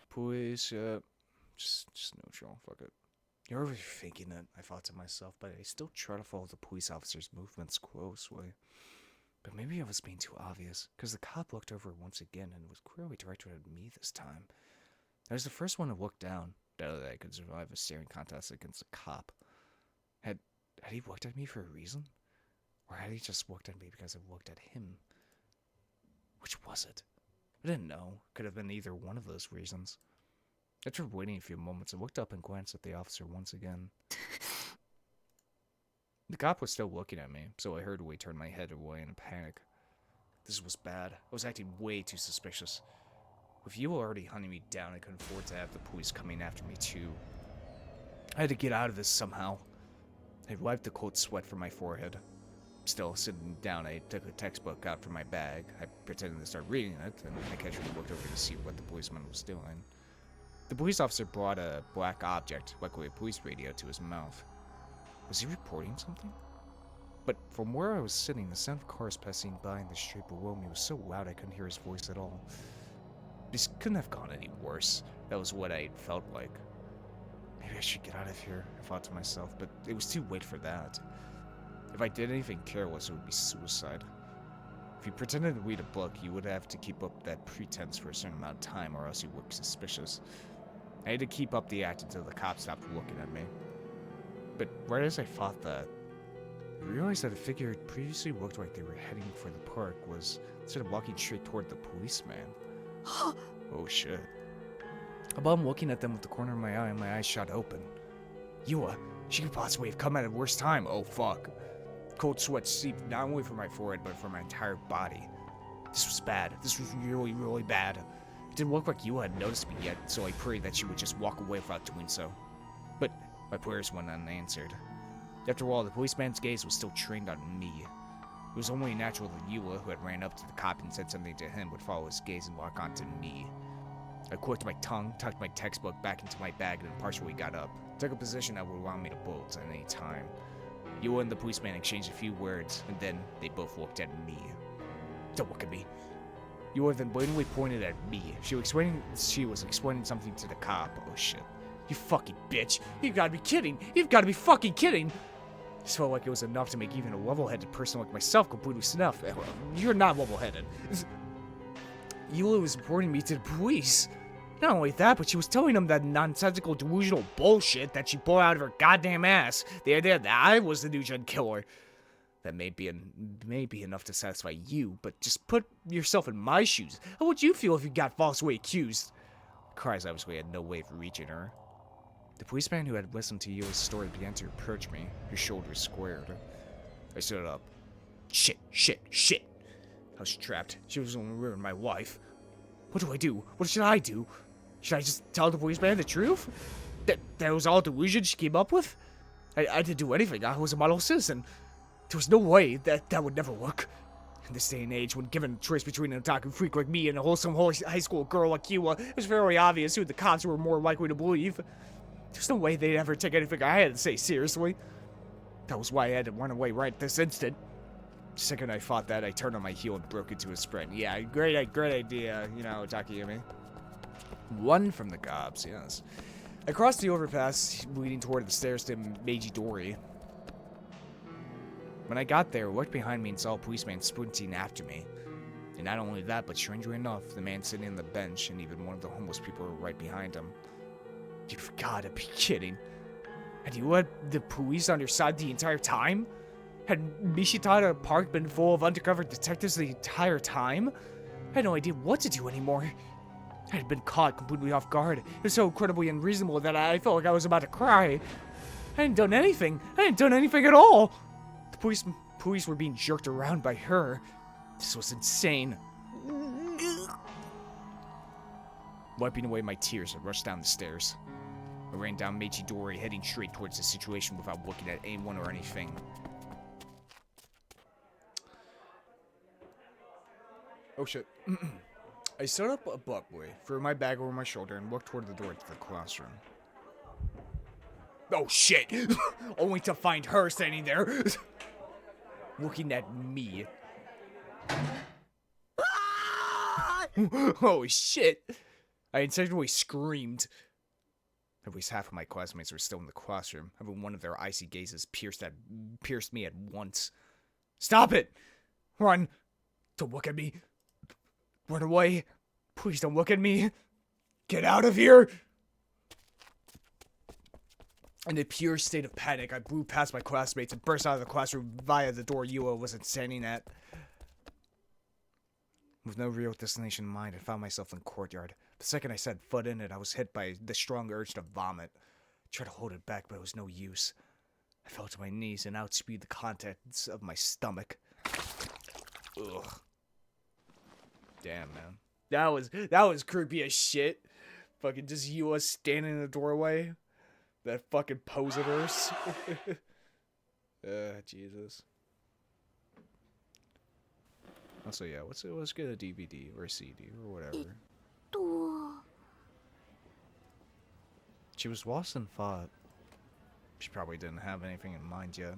Police, just neutral, fuck it. You're overthinking it, I thought to myself, but I still try to follow the police officer's movements closely. But maybe I was being too obvious, because the cop looked over once again and was clearly directed at me this time. I was the first one to look down, doubted that I could survive a staring contest against a cop. Had he looked at me for a reason? Or had he just looked at me because I looked at him? Which was it? I didn't know. Could have been either one of those reasons. After waiting a few moments, I looked up and glanced at the officer once again. The cop was still looking at me, so I hurriedly turned my head away in a panic. This was bad. I was acting way too suspicious. With you already hunting me down, I couldn't afford to have the police coming after me too. I had to get out of this somehow. I wiped the cold sweat from my forehead. Still sitting down, I took a textbook out from my bag. I pretended to start reading it, and I casually looked over to see what the policeman was doing. The police officer brought a black object, likely a police radio, to his mouth. Was he reporting something? But from where I was sitting, the sound of cars passing by in the street below me was so loud I couldn't hear his voice at all. This couldn't have gone any worse. That was what I felt like. Maybe I should get out of here, I thought to myself, but it was too late for that. If I did anything careless, it would be suicide. If you pretended to read a book, you would have to keep up that pretense for a certain amount of time, or else you look suspicious. I had to keep up the act until the cops stopped looking at me. But right as I thought that, I realized that the figure had previously looked like they were heading for the park was instead of walking straight toward the policeman. Oh shit. Upon looking at them with the corner of my eye, my eyes shot open. Yua, she could possibly have come at a worse time. Oh fuck. Cold sweat seeped not only from my forehead, but from my entire body. This was bad. This was really, really bad. It didn't look like Yua had noticed me yet, so I prayed that she would just walk away without doing so. But my prayers went unanswered. After all, the policeman's gaze was still trained on me. It was only natural that Yua, who had ran up to the cop and said something to him, would follow his gaze and walk onto me. I clicked my tongue, tucked my textbook back into my bag, and then partially got up. Took a position that would allow me to bolt at any time. Yua and the policeman exchanged a few words, and then they both looked at me. Don't look at me. Yua then blatantly pointed at me. She was explaining something to the cop. Oh shit. You fucking bitch. You've gotta be kidding. You've gotta be fucking kidding. This felt like it was enough to make even a level-headed person like myself completely snuff. You're not level-headed. Yua was reporting me to the police. Not only that, but she was telling them that nonsensical delusional bullshit that she pulled out of her goddamn ass. The idea that I was the new gen killer. That may be enough to satisfy you, but just put yourself in my shoes. How would you feel if you got falsely accused? Cries obviously had no way of reaching her. The policeman who had listened to Yua's story began to approach me, his shoulders squared. I stood up. Shit. I was trapped. She was only ruining my life. What do I do? What should I do? Should I just tell the policeman the truth? That was all delusion she came up with? I didn't do anything. I was a model citizen. There was no way that would never work. In this day and age, when given a choice between an otaku freak like me and a wholesome high school girl like Yua, it was very obvious who the cops were more likely to believe. There's no way they'd ever take anything I had to say seriously. That was why I had to run away right this instant. The second I thought that, I turned on my heel and broke into a sprint. Yeah, great idea, Takumi. One from the cops, yes. I crossed the overpass, leading toward the stairs to Meiji Dori. When I got there, I looked behind me and saw a policeman sprinting after me. And not only that, but strangely enough, the man sitting on the bench and even one of the homeless people were right behind him. You've gotta be kidding. And you had the police on your side the entire time? Had Mishitada Park been full of undercover detectives the entire time? I had no idea what to do anymore. I had been caught completely off guard. It was so incredibly unreasonable that I felt like I was about to cry. I hadn't done anything. I hadn't done anything at all. The police were being jerked around by her. This was insane. Wiping away my tears, I rushed down the stairs. I ran down Meiji Dori, heading straight towards the situation without looking at anyone or anything. Oh shit. I stood up abruptly, threw my bag over my shoulder, and walked toward the door to the classroom. Oh shit! Only to find her standing there, looking at me. Holy shit! I instinctively screamed. At least half of my classmates were still in the classroom, having one of their icy gazes pierced me at once. Stop it! Run! Don't look at me! Run away! Please don't look at me! Get out of here! In a pure state of panic, I blew past my classmates and burst out of the classroom via the door Yua wasn't standing at. With no real destination in mind, I found myself in the courtyard. The second I set foot in it, I was hit by the strong urge to vomit. I tried to hold it back, but it was no use. I fell to my knees and out spewed the contents of my stomach. Ugh. Damn, man. That was creepy as shit. Fucking just Yua standing in the doorway. That fucking pose of hers. Jesus. Also, yeah, let's get a DVD or a CD or whatever. She was lost in thought. She probably didn't have anything in mind yet.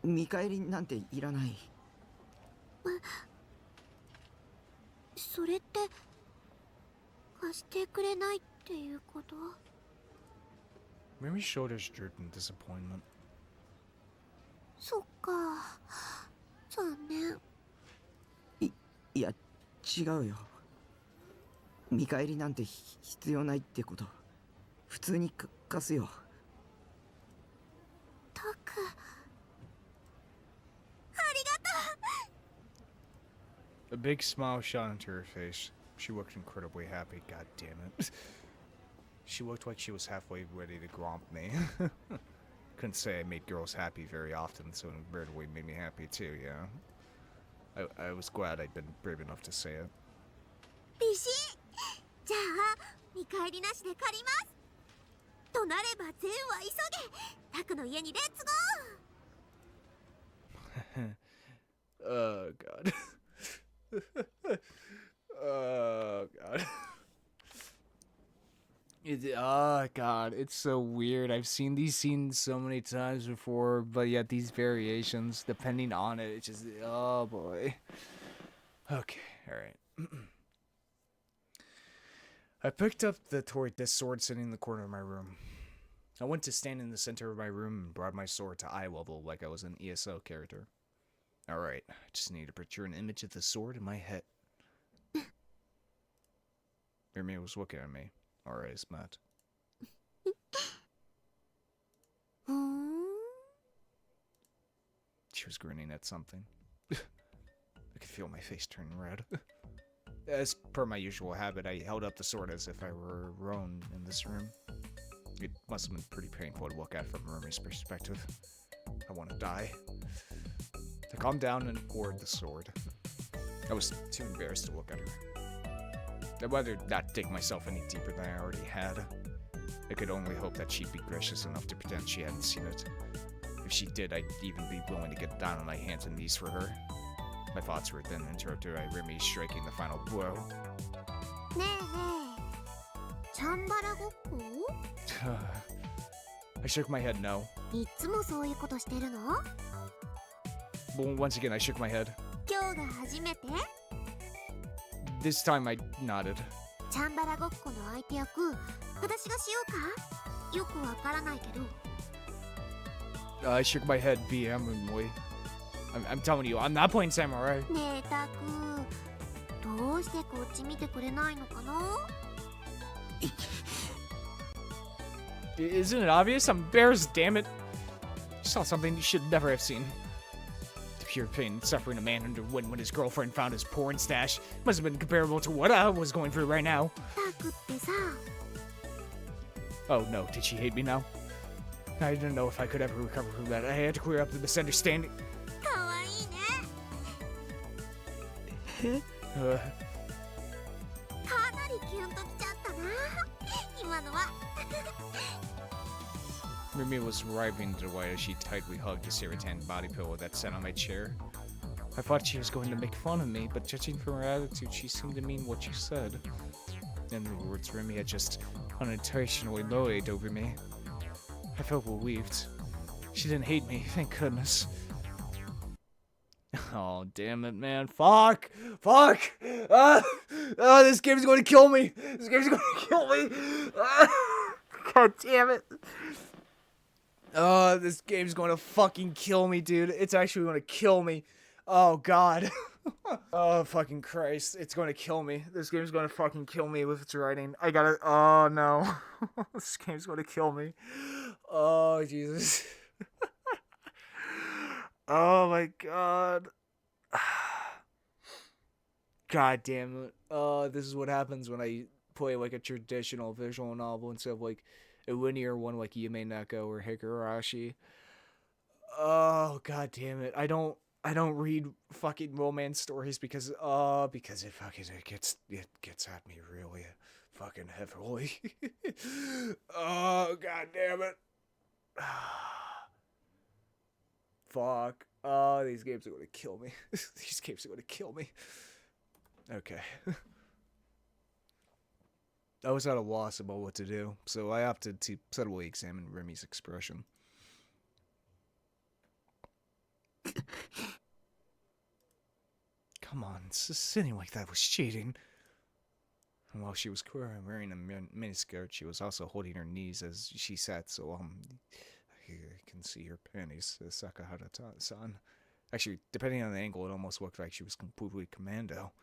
見返りなんていらない。
それって貸してくれないっていうこと？
Mimi's shoulders drooped in disappointment.
そっか、残念。
いや違うよ。見返りなんて必要ないってこと。普通に貸すよ。
タク、ありがとう。
A big smile shot into her face. She looked incredibly happy, god damn it. She looked like she was halfway ready to gromp me. Couldn't say I made girls happy very often, so it weirdly made me happy too, yeah. I was glad I'd been brave enough to say it.
ビシッ。じゃあ見返りなしで借ります。となれば善は急げ。タクの家にレッツゴー。
Oh god. Oh god. Oh god, it's so weird. I've seen these scenes so many times before, but yet these variations, depending on it, it's just, oh boy. Okay, alright. I picked up this sword sitting in the corner of my room. I went to stand in the center of my room and brought my sword to eye level like I was an ESO character. Alright, I just need to picture an image of the sword in my head. Mimi was looking at me. Our eyes met. She was grinning at something. I could feel my face turn red. As per my usual habit, I held up the sword as if I were alone in this room. It must have been pretty painful to look at from Mimi's perspective. I want to die. I calmed down and poured the sword. I was too embarrassed to look at her. I'd rather not dig myself any deeper than I already had. I could only hope that she'd be gracious enough to pretend she hadn't seen it. If she did, I'd even be willing to get down on my hands and knees for her. My thoughts were then interrupted by Remy striking the final blow.
ねえねえ、チャンバラごっこ？
I shook my head no.
いつもそういうことしてるの？
Well, once again, I shook my head.
今日が初めて？
This time I nodded.
チャンバラごっこの相手役、私がしようか？よくわからないけど。
I shook my head vehemently. I'm telling you, I'm not playing samurai.
ねえタク、どうしてこっち見てくれないのかな？
Isn't it obvious? I'm embarrassed, damn it. You saw something you should never have seen. The pure pain and suffering a man underwent when his girlfriend found his porn stash must have been comparable to what I was going through right now.
タクってさ、
Oh no, did she hate me now? I didn't know if I could ever recover from that. I had to clear up the misunderstanding.
かわいいね。 かなりキュンときちゃったな。今のは。
Rumi was writhing into the as she tightly hugged the Siratan body pillow that sat on my chair. I thought she was going to make fun of me, but judging from her attitude, she seemed to mean what she said. In other words, Rumi had just unintentionally moed over me. I felt relieved. She didn't hate me, thank goodness. Oh, damn it, man. Fuck! Fuck! This game's going to kill me! This game's going to kill me! God damn it. Oh, this game's going to fucking kill me, dude. It's actually going to kill me. Oh, God. Oh, fucking Christ. It's going to kill me. This game's going to fucking kill me with its writing. I gotta... Oh, no. This game's going to kill me. Oh, Jesus. Oh, my God. God damn it. This is what happens when I play, like, a traditional visual novel instead of, like, a linear one like Yume Neko or Higurashi. Oh, God damn it. I don't read fucking romance stories because it gets at me really fucking heavily. Oh, God damn it. Fuck. Oh, these games are gonna kill me. These games are gonna kill me. Okay. I was at a loss about what to do, so I opted to subtly examine Remy's expression. Come on, sitting like that was cheating. And while she was wearing a miniskirt, she was also holding her knees as she sat, so I can see her panties, Sakahara-san. Actually, depending on the angle, it almost looked like she was completely commando.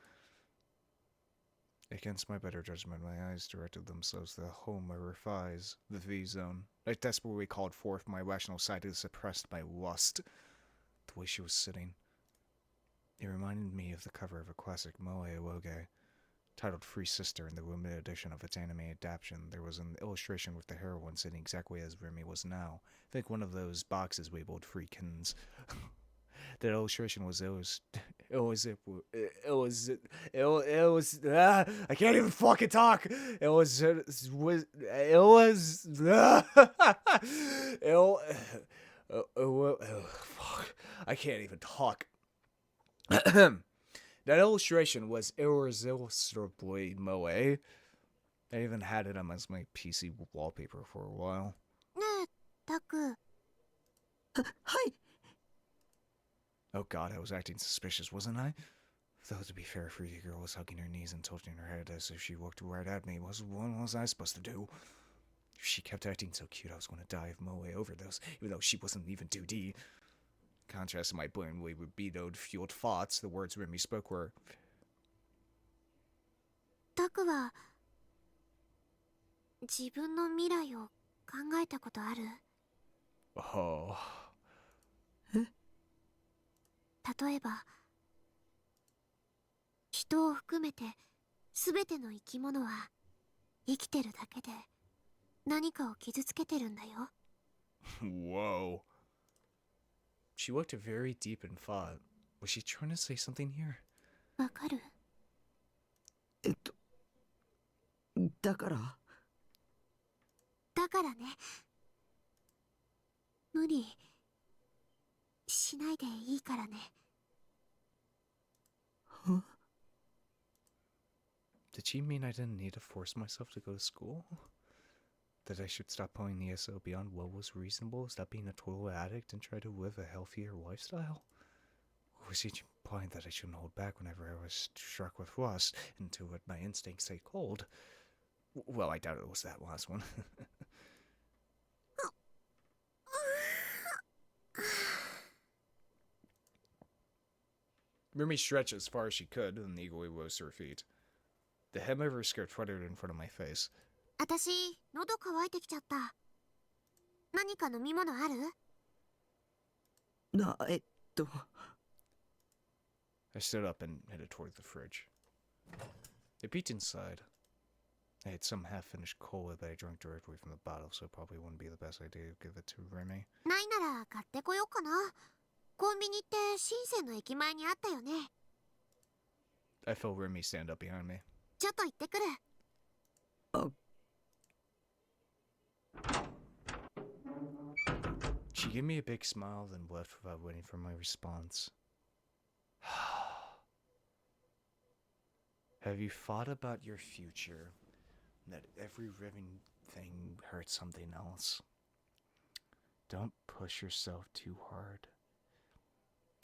Against my better judgment, my eyes directed themselves to the home of her thighs, the V-zone. I desperately called forth my rational side to suppress my lust. The way she was sitting. It reminded me of the cover of a classic moe eroge, titled Free Sister in the limited edition of its anime adaptation. There was an illustration with the heroine sitting exactly as Remy was now. I think one of those boxes labeled Free Kittens. That illustration was I can't even fucking talk. Fuck. I can't even talk. That illustration was irresistibly moe. I even had it on as my PC wallpaper for a while.
ねえ、タク。
はい。
Oh God, I was acting suspicious, wasn't I? Though to be fair, Freaky Girl was hugging her knees and tilting her head as if she looked right at me. What was I supposed to do? If she kept acting so cute, I was going to die of moe overdose, even though she wasn't even 2D. Contrast to my blatantly libido-fueled thoughts, the words Remy spoke were...
タクは自分の未来を考えたことある？
Oh...
例えば人を含めて全ての生き物は生きてるだけで何かを傷つけてるんだよ。
Whoa. She looked very deep in thought. Was she trying to say something here?
わかる？
だから
ね。無理しないでいいからね。
Did she mean I didn't need to force myself to go to school? That I should stop pulling the SO beyond what was reasonable, stop being a total addict, and try to live a healthier lifestyle? Or was she implying that I shouldn't hold back whenever I was struck with lust, and to let my instincts take hold? Well, I doubt it was that last one. Remy stretched as far as she could, and eagerly rose to her feet. The hem of her skirt fluttered in front of my face.
私、喉乾いてきちゃった。何か飲み物ある？
I stood up and headed toward the fridge. I peeked inside. I had some half-finished cola that I drank directly from the bottle, so it probably wouldn't be the best idea to give it to Remy.
ないなら買ってこようかな。コンビニって深センの駅前にあったよね。
I felt Remy stand up behind me.
ちょっと行ってくる。
She gave me a big smile, then left without waiting for my response. Have you thought about your future? That every living thing hurts something else. Don't push yourself too hard.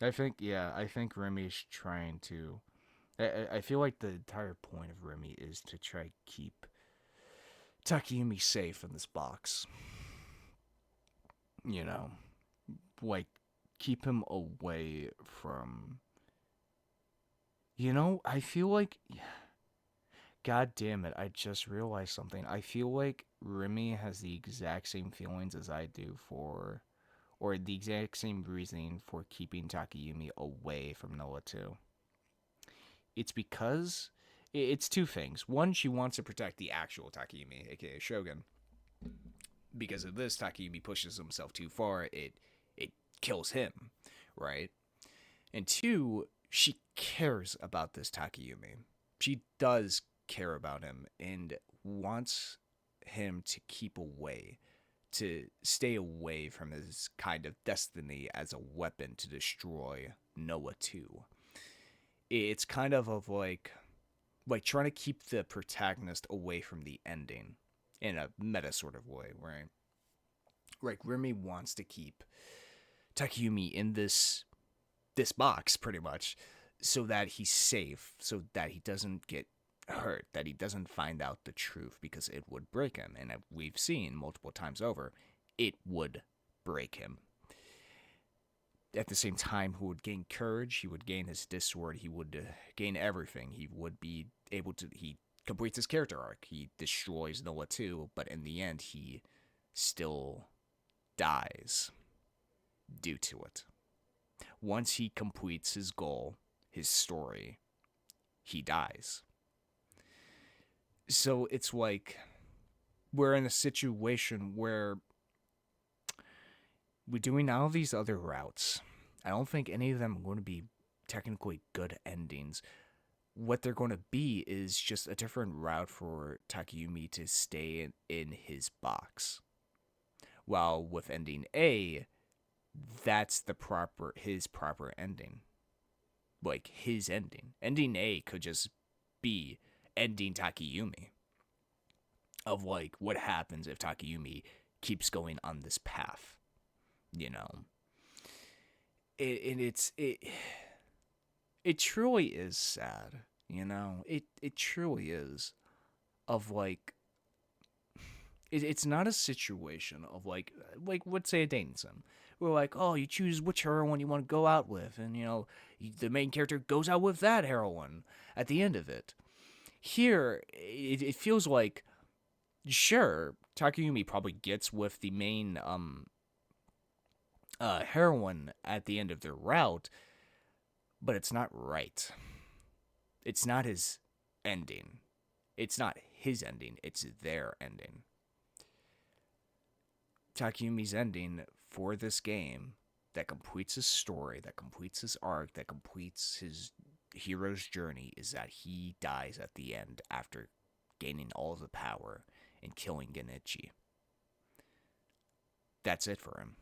I think Remy's trying to... I feel like the entire point of Remy is to try to keep Takumi safe in this box. You know, like, keep him away from... You know, I feel like... God damn it, I just realized something. I feel like Remy has the exact same feelings as I do for... Or the exact same reasoning for keeping Takumi away from Noah too. It's because... It's two things. One, she wants to protect the actual Takumi, aka Shogun. Because of this, Takumi pushes himself too far, it kills him, right? And two, she cares about this Takumi. She does care about him and wants him to keep away, to stay away from his kind of destiny as a weapon to destroy Noah too. It's kind of like trying to keep the protagonist away from the ending in a meta sort of way, right? Like, Remy wants to keep Takumi in this box, pretty much, so that he's safe, so that he doesn't get hurt, that he doesn't find out the truth, because it would break him. And we've seen multiple times over, it would break him. At the same time, he would gain courage, he would gain his discord, he would gain everything. He would be able to... He completes his character arc. He destroys Noah too, but in the end, he still dies due to it. Once he completes his goal, his story, he dies. So it's like we're in a situation where we're doing all these other routes. I don't think any of them are going to be technically good endings. What they're going to be is just a different route for Takumi to stay in his box. While with ending A, that's his proper ending. Like, his ending. Ending A could just be ending Takumi. Of, like, what happens if Takumi keeps going on this path. You know? It truly is sad. You know? It truly is. Of, like... It's not a situation of, like, let's say a dating sim. We're like, oh, you choose which heroine you want to go out with. And, you know, the main character goes out with that heroine at the end of it. Here, it feels like, sure, Takumi probably gets with the main heroine at the end of their route, but it's not right. It's not his ending. It's not his ending. It's their ending. Takumi's ending for this game that completes his story, that completes his arc, that completes his hero's journey is that he dies at the end after gaining all the power and killing Genichi. That's it for him.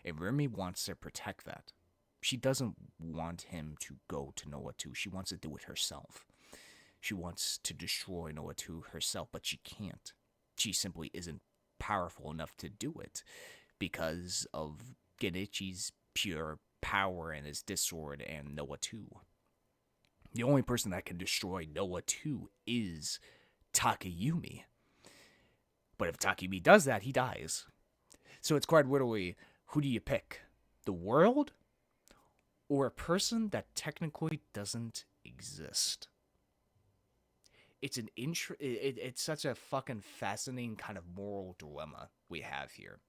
And Remy wants to protect that. She doesn't want him to go to Noah 2. She wants to do it herself. She wants to destroy Noah 2 herself, but she can't. She simply isn't powerful enough to do it because of Genichi's pure power and his discord and Noah 2. The only person that can destroy Noah 2 is Takayumi. But if Takumi does that, he dies. So it's quite literally, who do you pick? The world? Or a person that technically doesn't exist? It's such a fucking fascinating kind of moral dilemma we have here.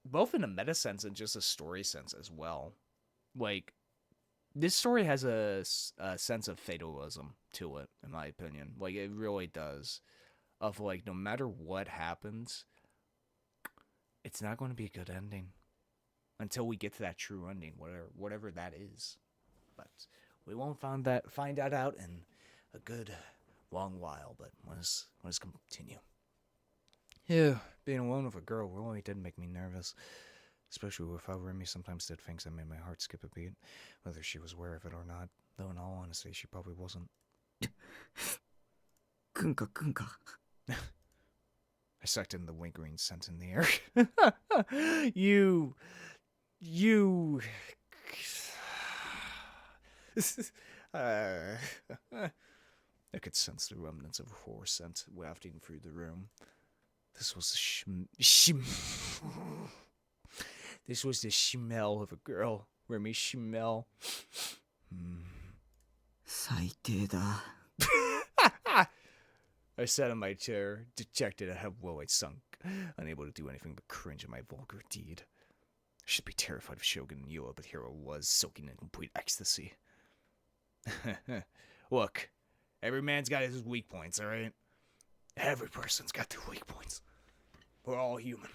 both in a meta sense and just a story sense as well. Like, this story has a sense of fatalism to it, in my opinion. Like, it really does. Of, like, no matter what happens, it's not going to be a good ending until we get to that true ending, whatever that is. But we won't find that out in a good long while. But let's continue. Yeah, being alone with a girl really did make me nervous. Especially with how Remy sometimes did things that made my heart skip a beat, whether she was aware of it or not. Though in all honesty, she probably wasn't.
Kunka kunka.
I sucked in the lingering scent in the air. You... I could sense the remnants of horror scent wafting through the room. This was This was the smell of a girl. Remy smell.
最低だ。
I sat in my chair, dejected at how low I sunk, unable to do anything but cringe at my vulgar deed. I should be terrified of Shogun and Yua, but here I was, soaking in complete ecstasy. Look, every man's got his weak points, alright? Every person's got their weak points. We're all human.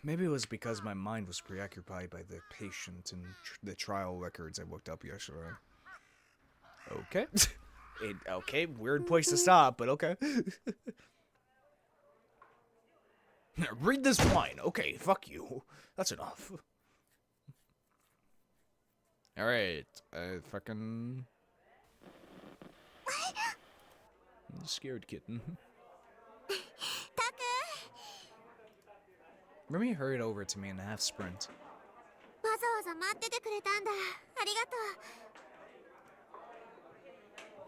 Maybe it was because my mind was preoccupied by the patient and the trial records I looked up yesterday. Okay. Okay, weird place to stop, but okay. Read this line. Okay, fuck you. That's enough. Alright, fucking... Scared kitten. Remy hurried over to me in a half sprint.
わざわざ待っててくれたんだ。ありがと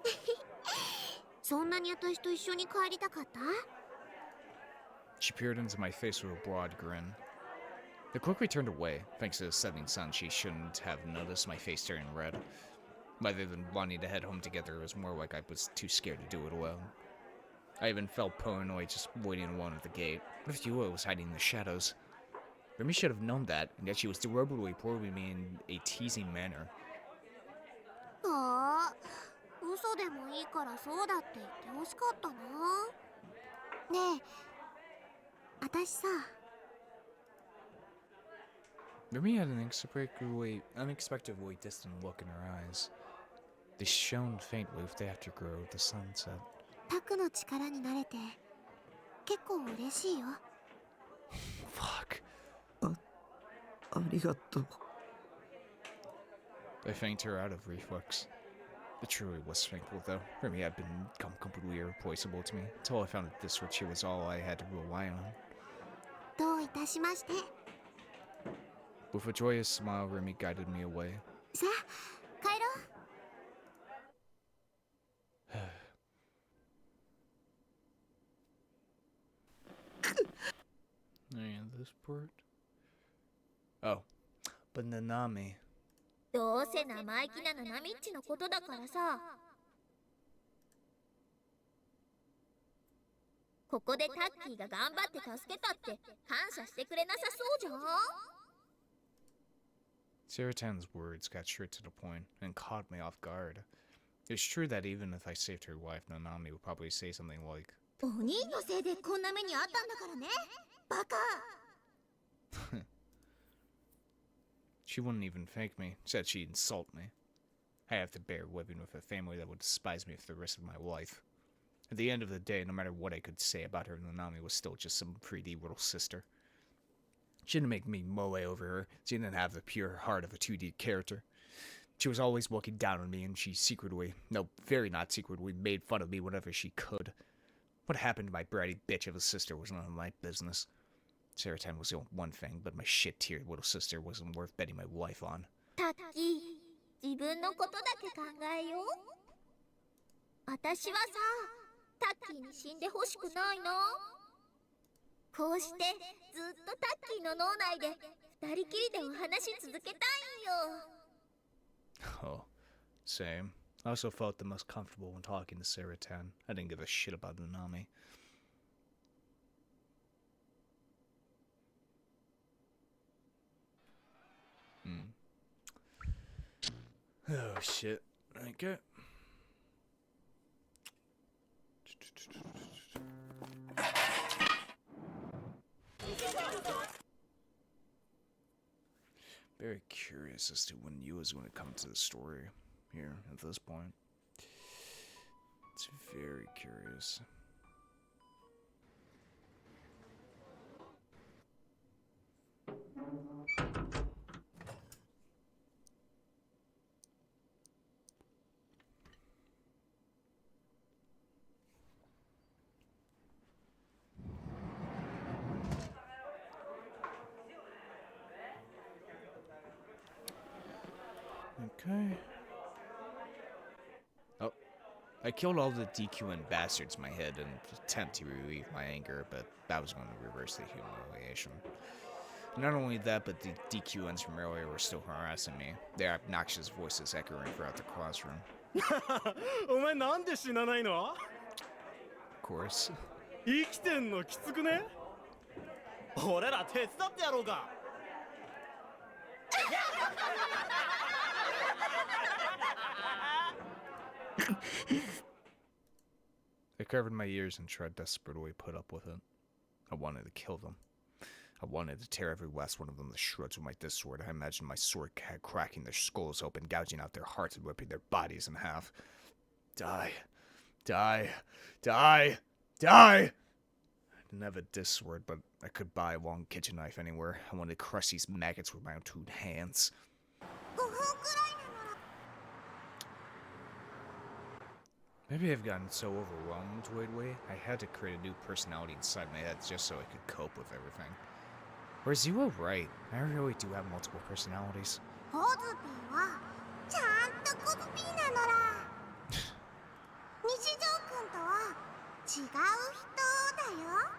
う。そんなに私と一緒に帰りたかった？
She peered into my face with a broad grin. I quickly turned away. Thanks to the setting sun, she shouldn't have noticed my face turning red. Rather than wanting to head home together, it was more like I was too scared to do it alone. I even felt paranoid just waiting alone at the gate. What if Yua was hiding in the shadows? Remy should have known that, and yet she was deliberately probing me in a teasing manner.
ああ、嘘でもいいからそうだって言ってほしかったな。ねえ、私さ。
Remy had an unexpectedly distant look in her eyes. They shone faintly with the afterglow of the sunset.
タクの力になれて結構嬉しいよ。
Fuck.
ありがとう。
I thanked her out of reflex. It truly was thankful, though. Remy had become completely irreplaceable to me, until I found that this switch was all I had to rely on.
どういたしまして。
With a joyous smile, Remy guided me away.
さあ、帰ろう。
And this part? Oh, but Nanami.
どうせ生意気なナナミッチのことだからさ。ここでタッキーが頑張って助けたって感謝してくれなさそうじゃん。
Saratan's words got straight to the point and caught me off guard. It's true that even if I saved her life, Nanami would probably say something like,
お兄のせいでこんな目にあったんだからね。バカ。
She wouldn't even thank me, said she'd insult me. I have to bear living with a family that would despise me for the rest of my life. At the end of the day, no matter what I could say about her, Nanami was still just some pretty little sister. She didn't make me moe over her. She didn't have the pure heart of a 2D character. She was always looking down on me, and she secretly, no, very not secretly, made fun of me whenever she could. What happened to my bratty bitch of a sister was none of my business. Saratan was the one thing, but my shit-tiered little sister wasn't worth betting my life on.
タッキー、自分のことだけ考えよう。私はさ、タッキーに死んでほしくないな。こうしてずっとタッキーの脳内で二人きりでお話し続けたいんよ。
Oh, same. I also felt the most comfortable when talking to Saratan. I didn't give a shit about Nanami. Oh shit. Okay. Very curious as to when Yu is going to come to the story here at this point. It's very curious. Okay. Oh. I killed all the DQN bastards in my head in an attempt to relieve my anger, but that was going to reverse the humiliation. Not only that, but the DQNs from earlier were still harassing me. Their obnoxious voices echoing throughout the classroom.
お前なんで死なないの
Of course.
生きてんのきつくね俺ら手伝ってやろうか
I covered my ears and tried desperately to put up with it. I wanted to kill them. I wanted to tear every last one of them to shreds with my disc sword. I imagined my sword cracking their skulls open, gouging out their hearts and ripping their bodies in half. Die. Die. Die. Die! I didn't have a disc sword, but I could buy a long kitchen knife anywhere. I wanted to crush these maggots with my own two hands. Maybe I've gotten so overwhelmed lately, I had to create a new personality inside my head just so I could cope with everything. Or is Zero right? I really do have multiple personalities.
コズピーはちゃんとコズピーなのら日常くんとは違う人だよ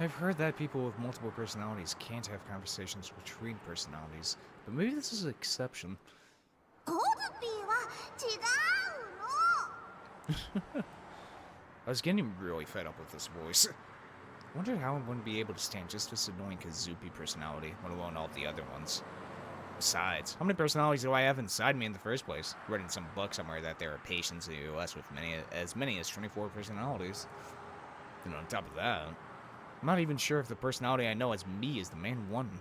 I've heard that people with multiple personalities can't have conversations between personalities, but maybe this is an exception.
コズピーは違うの
I was getting really fed up with this voice. I wondered how I wouldn't be able to stand just this annoying Kazupi personality, let alone all the other ones. Besides, how many personalities do I have inside me in the first place? Read in some book somewhere that there are patients in the US with as many as 24 personalities. And on top of that, I'm not even sure if the personality I know as me is the main one.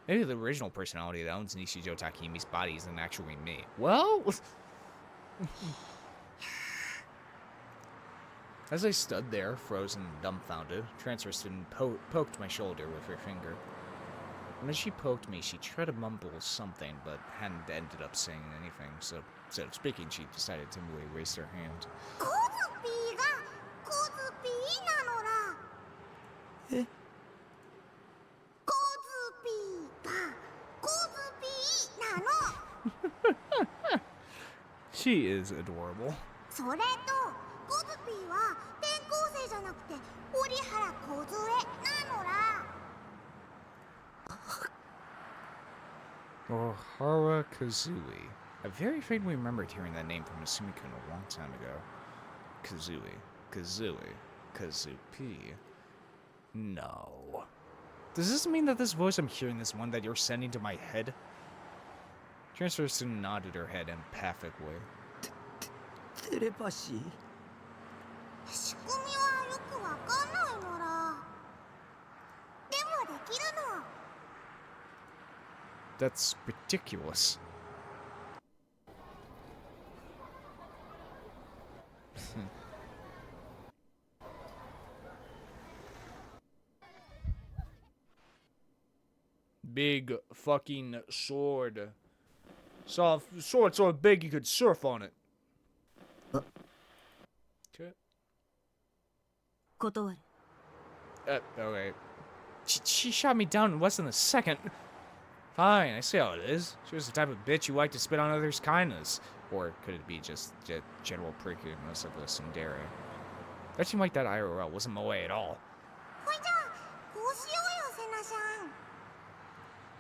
Maybe the original personality that owns Nishijou Takumi's body isn't actually me. Well... As I stood there, frozen and dumbfounded, Transfer Student poked my shoulder with her finger. And as she poked me, she tried to mumble something, but hadn't ended up saying anything, so instead of speaking, she decided to simply raise her hand.
コズピーがコズピーなのら
え
コズピーがコズピーなの
She is adorable.
それとコズピーは転校生じゃなくて折原梢なのら
Ohara Kazui. I very faintly remembered hearing that name from Asumi-kun a long time ago. Kazui. Kazupi. No. Does this mean that this voice I'm hearing is one that you're sending to my head? Transfer Student nodded her head empathically.
テレパシー
仕組みはよくわかんないのらでもできるの
That's ridiculous. Big fucking sword. Sword so big you could surf on it. Okay.
断る
Okay. She shot me down in less than a second. Fine, I see how it is. She was the type of bitch who liked to spit on others' kindness. Or could it be just general prickiness of a tsundere? That seemed like that IRL wasn't my way at all.
ほいじゃあこうしようよセナシャン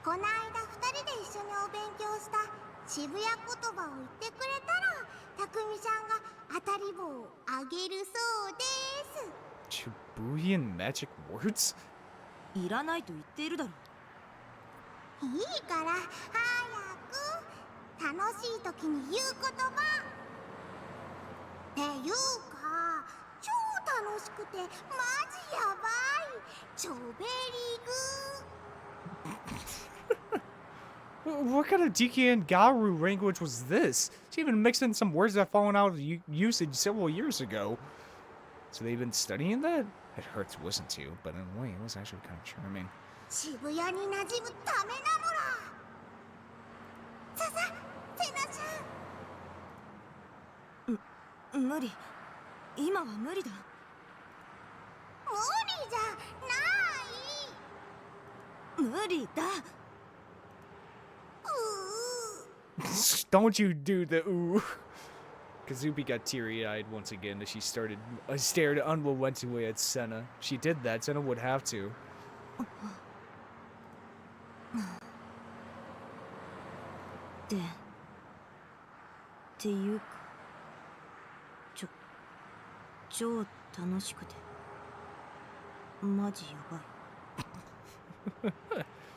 こないだ二人で一緒にお勉強した渋谷言葉を言ってくれたら匠さんが当たり棒をあげるそうです。
Shibuyan magic words?
いらないと言っているだろ。
いいから早く楽しい時に言う言葉っていうか超楽しくてマジやばいチョベリグ
What kind of DKN Garu language was this? She even mixed in some words that fallen out of usage several years ago. So they've been studying that? It hurts to listen to, but in a way, it was actually kind of charming.
渋谷に馴染むためなのら。ささ、セナちゃん。
無理。今は無理だ。
無理じゃない。
無理だ。
Don't you do the ooh. Kazubi got teary-eyed once again as she stared unrelentingly at Senna. She did that, Senna would have to.
っていうか超楽しくてマジやばい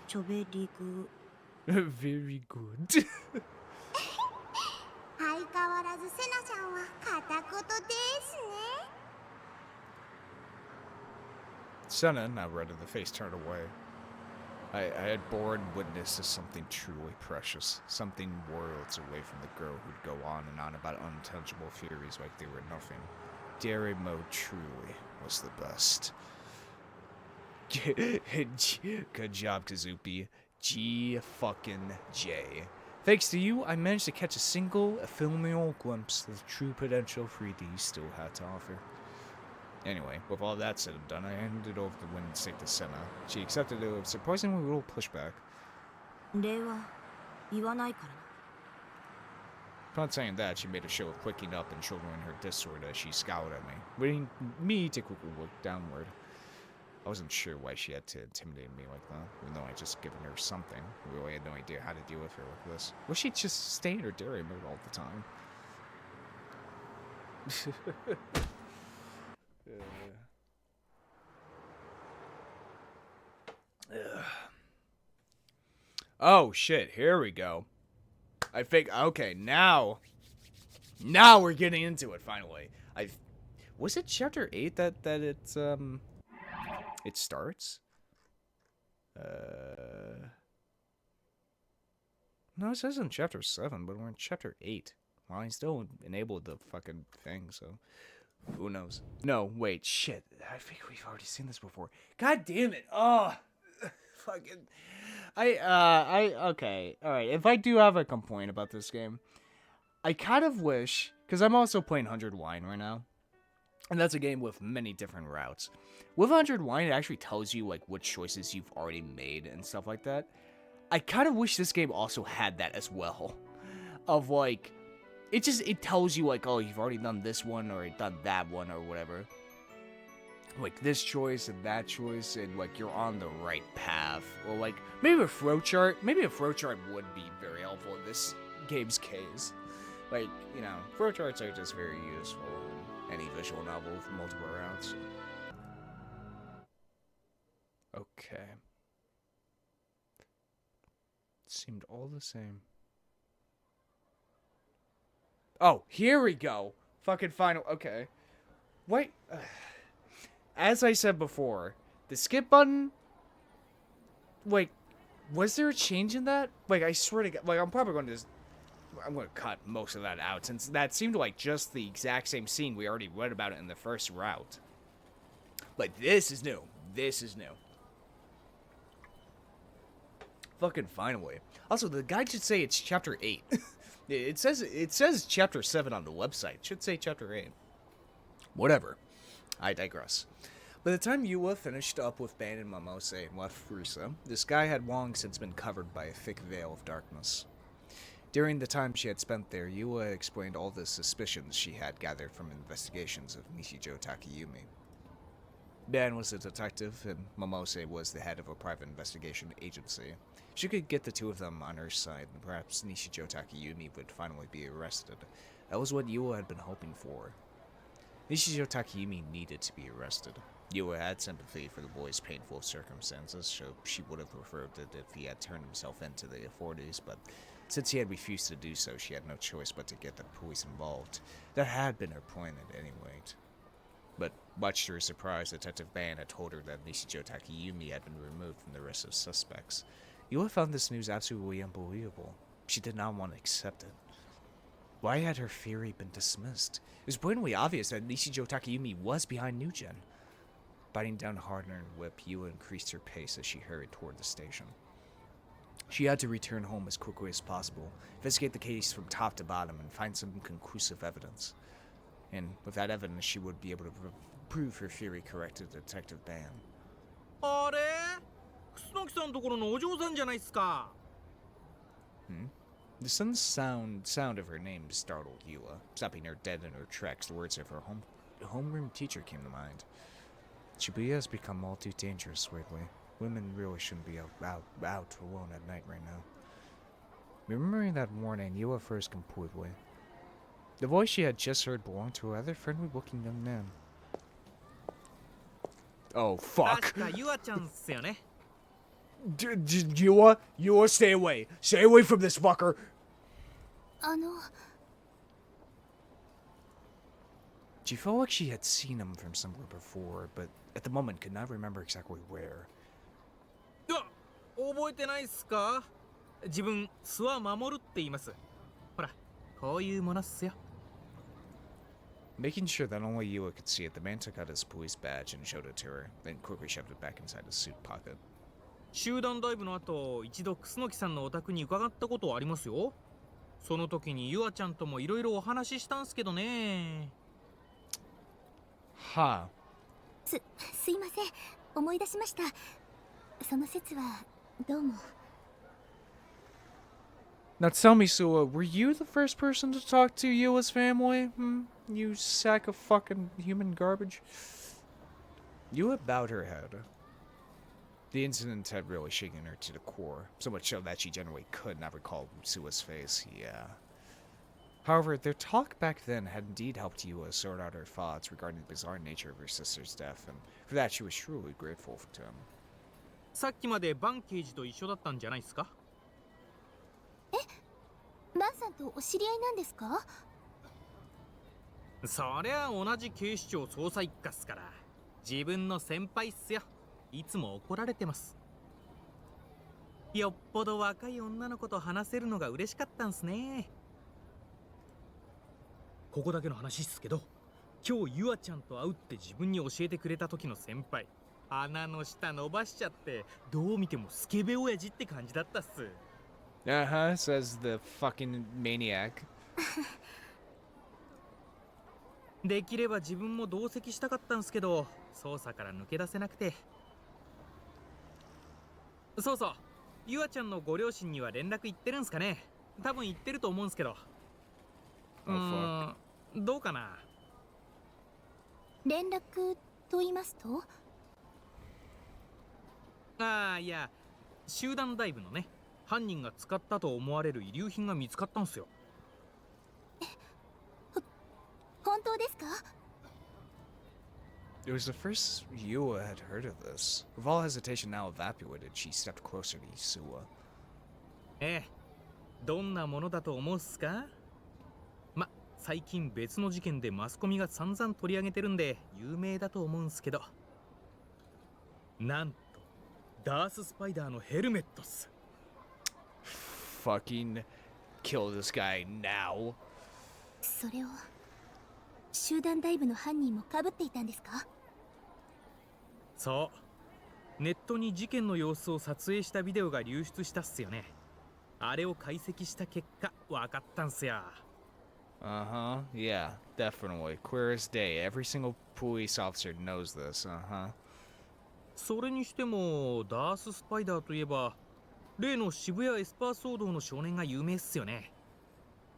チョベリグ
Very good.
相変わらずセナちゃんは片言ですね。
Senna, now red in the face, turned away. I had borne witness to something truly precious, something worlds away from the girl who'd go on and on about unintelligible theories like they were nothing. Dairy mode truly was the best. Good job, Kazupi. G fucking J. Thanks to you, I managed to catch a single ephemeral glimpse of the true potential 3D still had to offer. Anyway, with all that said and done, I handed over the wind stick to Senna. She accepted it with surprisingly little pushback.
礼は言わないからな。
Upon saying that, she made a show of clicking up and shouldering her disc sword as she scowled at me, waiting me to quickly look downward. I wasn't sure why she had to intimidate me like that, even though I just given her something. I really had no idea how to deal with her like this. Wish she'd just stay in her dairy mode all the time. Oh shit, here we go. I think, okay, now we're getting into it finally. Was it chapter 8 that it's it starts? No, it says in chapter 7, but we're in chapter 8. Well, I still enabled the fucking thing, so who knows? No, wait, shit. I think we've already seen this before. God damn it. Oh, fucking okay. All right. If I do have a complaint about this game, I kind of wish, because I'm also playing 100 Wine right now, and that's a game with many different routes. With 100 Wine, it actually tells you like what choices you've already made and stuff like that. I kind of wish this game also had that as well, of like, it tells you like, oh, you've already done this one or done that one or whatever. Like this choice and that choice, and like you're on the right path, or like maybe a flowchart. Maybe a flowchart would be very helpful in this game's case. Like, you know, flowcharts are just very useful in any visual novel with multiple routes. Okay. Seemed all the same. Oh, here we go. Fucking final. Okay. Wait. As I said before, the skip button, like, was there a change in that? Like, I swear to God, like, I'm probably going to just, I'm going to cut most of that out, since that seemed like just the exact same scene we already read about it in the first route. Like, this is new. This is new. Fucking finally. Also, the guide should say it's chapter 8. It says chapter 7 on the website. It should say chapter 8. Whatever. I digress. By the time Yua finished up with Bane and Momose and left Furusa, the sky had long since been covered by a thick veil of darkness. During the time she had spent there, Yua explained all the suspicions she had gathered from investigations of Nishijou Takayumi. Dan was a detective, and Momose was the head of a private investigation agency. She could get the two of them on her side, and perhaps Nishijou Takayumi would finally be arrested. That was what Yua had been hoping for. Nishijou Takayumi needed to be arrested. Yua had sympathy for the boy's painful circumstances, so she would have preferred it if he had turned himself in to the authorities, but since he had refused to do so, she had no choice but to get the police involved. That had been her plan at any rate. But much to her surprise, Detective Ban had told her that Nishijou Takayumi had been removed from the rest of suspects. Yua found this news absolutely unbelievable. She did not want to accept it. Why had her theory been dismissed? It was blatantly obvious that Nishijou Takayumi was behind Nugen. Biting down hard on her whip, Yua increased her pace as she hurried toward the station. She had to return home as quickly as possible, investigate the case from top to bottom, and find some conclusive evidence. And with that evidence, she would be able to prove her theory correct to Detective Ban.
あれ楠木さんところのお嬢さんじゃないっすか。
The sudden sound of her name startled Yua. Stopping her dead in her tracks, the words of her homeroom teacher came to mind. Shibuya has become all too dangerous lately. Women really shouldn't be out alone at night right now. Remembering that warning, Yua froze completely. The voice she had just heard belonged to a rather friendly-looking young man. Oh, fuck.
確かユアちゃんっすよね。
Yua, stay away. Stay away from this fucker. She felt like she had seen him from somewhere before, but at the moment could not remember exactly where.
覚えてないっすか。自分巣は守るって言います。ほら、こういうものっすよ。
Making sure that only Yua could see it, the man took out his police badge and showed it to her, then quickly shoved it back inside his suit pocket.
集団ダイブの後、一度楠木さんのお宅に伺ったことありますよ。その時にユアちゃんともいろいろお話ししたんすけどね。
はあ。
すいません、思い出しました。その説はどうも。
Now tell me, Sua, were you the first person to talk to Yua's family? You sack of fucking human garbage? Yua bowed her head. The incident had really shaken her to the core, so much so that she generally could not recall Sua's face, yeah. However, their talk back then had indeed helped Yua sort out her thoughts regarding the bizarre nature of her sister's death, and for that she was truly grateful to him.
さっきまでバン刑事と一緒だったんじゃないっすか。
バンさんとお知り合いなんですか。
そりゃ同じ警視庁捜査一課っすから、自分の先輩っすよ。いつも怒られてます。よっぽど若い女の子と話せるのが嬉しかったんすね。ここだけの話っすけど、今日ユアちゃんと会うって自分に教えてくれた時の先輩、鼻の下伸ばしちゃってどう見てもスケベ親父って感じだったっす。
says the fucking maniac.
できれば自分も同席したかったんすけど、捜査から抜け出せなくて。そうそう、ユアちゃんのご両親には連絡行ってるんすかね。多分行ってると思うんすけど。どうかな。
連絡と言いますと。
いや、集団ダイブのね、犯人が使ったと思われる遺留品が見つかったんすよ。
本当ですか。
It was the first Yua had heard of this. With all hesitation now evaporated, she stepped closer to Isua.
どんなものだと思うっすか。最近別の事件でマスコミが散々取り上げてるんで有名だと思うんすけど、なんとダーススパイダーのヘルメットっす。
Fucking kill this guy now.
それを集団ダイブの犯人もかぶっていたんですか。
そう、ネットに事件の様子を撮影したビデオが流出したっすよね。あれを解析した結果分かったんすよ。
Yeah, definitely. Clear as day. Every single police officer knows this.
それにしてもダーススパイダーといえば例の渋谷エスパー騒動の少年が有名っすよね。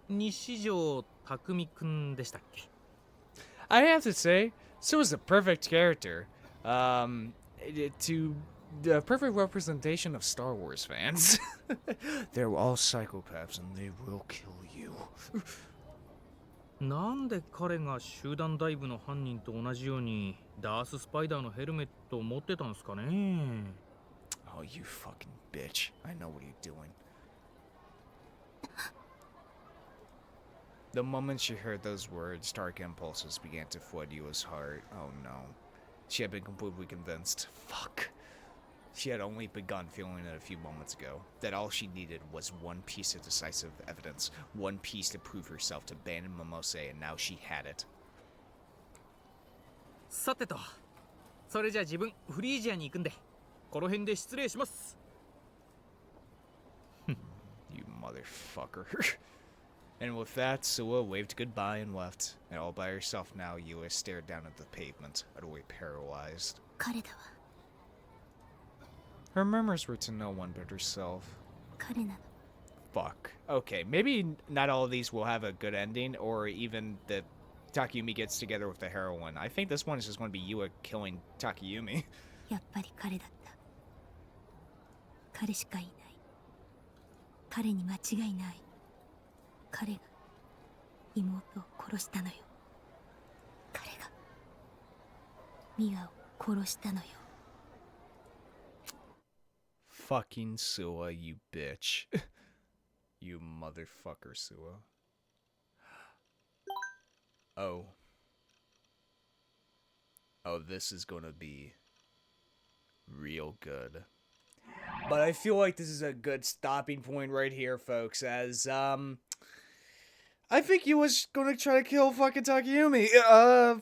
西条匠くんでしたっけ。
I have to say, Sue was the perfect character. To the perfect representation of Star Wars fans. They're all psychopaths and they will kill you.
なんで彼が集団ダイブの犯人と同じようにダーススパイダーのヘルメットを持ってたんすかね。
Oh, you fucking bitch. I know what you're doing. The moment she heard those words, dark impulses began to flood Yua's heart. Oh no. She had been completely convinced. Fuck. She had only begun feeling it a few moments ago. That all she needed was one piece of decisive evidence. One piece to prove herself to Ban and Momose, and now she had it.
さてと、それじゃあ自分フリージアに行くんで、この辺で失礼します。
You motherfucker. And with that, Suwa waved goodbye and left. And all by herself now, Yua stared down at the pavement, utterly paralyzed.
彼だわ。
Her murmurs were to no one but herself.
彼なの。
Fuck. Okay, maybe not all of these will have a good ending, or even that Takumi gets together with the heroine. I think this one is just going to be Yua killing Takumi.
やっぱり彼だった。彼しかいない。彼に間違いない。彼が妹を殺したのよ。彼がミアを殺したのよ。
Fucking Suwa, you bitch. You motherfucker, Suwa. Oh. Oh, this is gonna be real good. But I feel like this is a good stopping point right here, folks, as, I think he was gonna try to kill fucking Takumi.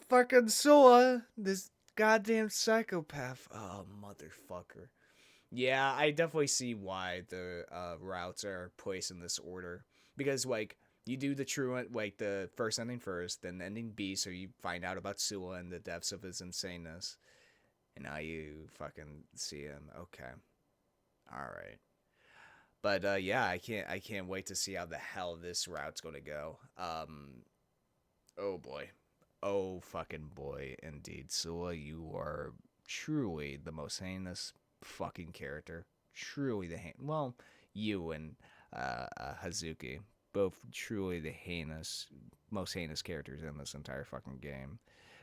Fucking Suwa, this goddamn psychopath. Oh, motherfucker. Yeah, I definitely see why the routes are placed in this order. Because, like, you do the true, like, the first ending first, then ending B, so you find out about Suwa and the depths of his insaneness. And now you fucking see him. Okay. Alright. But, yeah, I can't wait to see how the hell this route's gonna go. Oh boy. Oh fucking boy, indeed. Suwa, you are truly the most heinous fucking character. Truly the well, you and Hazuki, both truly the most heinous characters in this entire fucking game.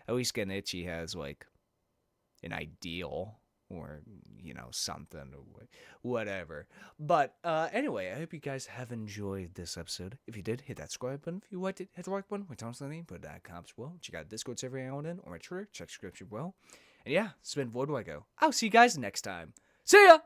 At least Genichi has like an ideal, or you know, something, or whatever. But anyway, I hope you guys have enjoyed this episode. If you did, hit that subscribe button. If you liked it, hit the like button. When Tom's something, put that comments below. Check out Discord server out in, or my Twitter. Check description below. And yeah, it's been Voidlego. I'll see you guys next time. See ya!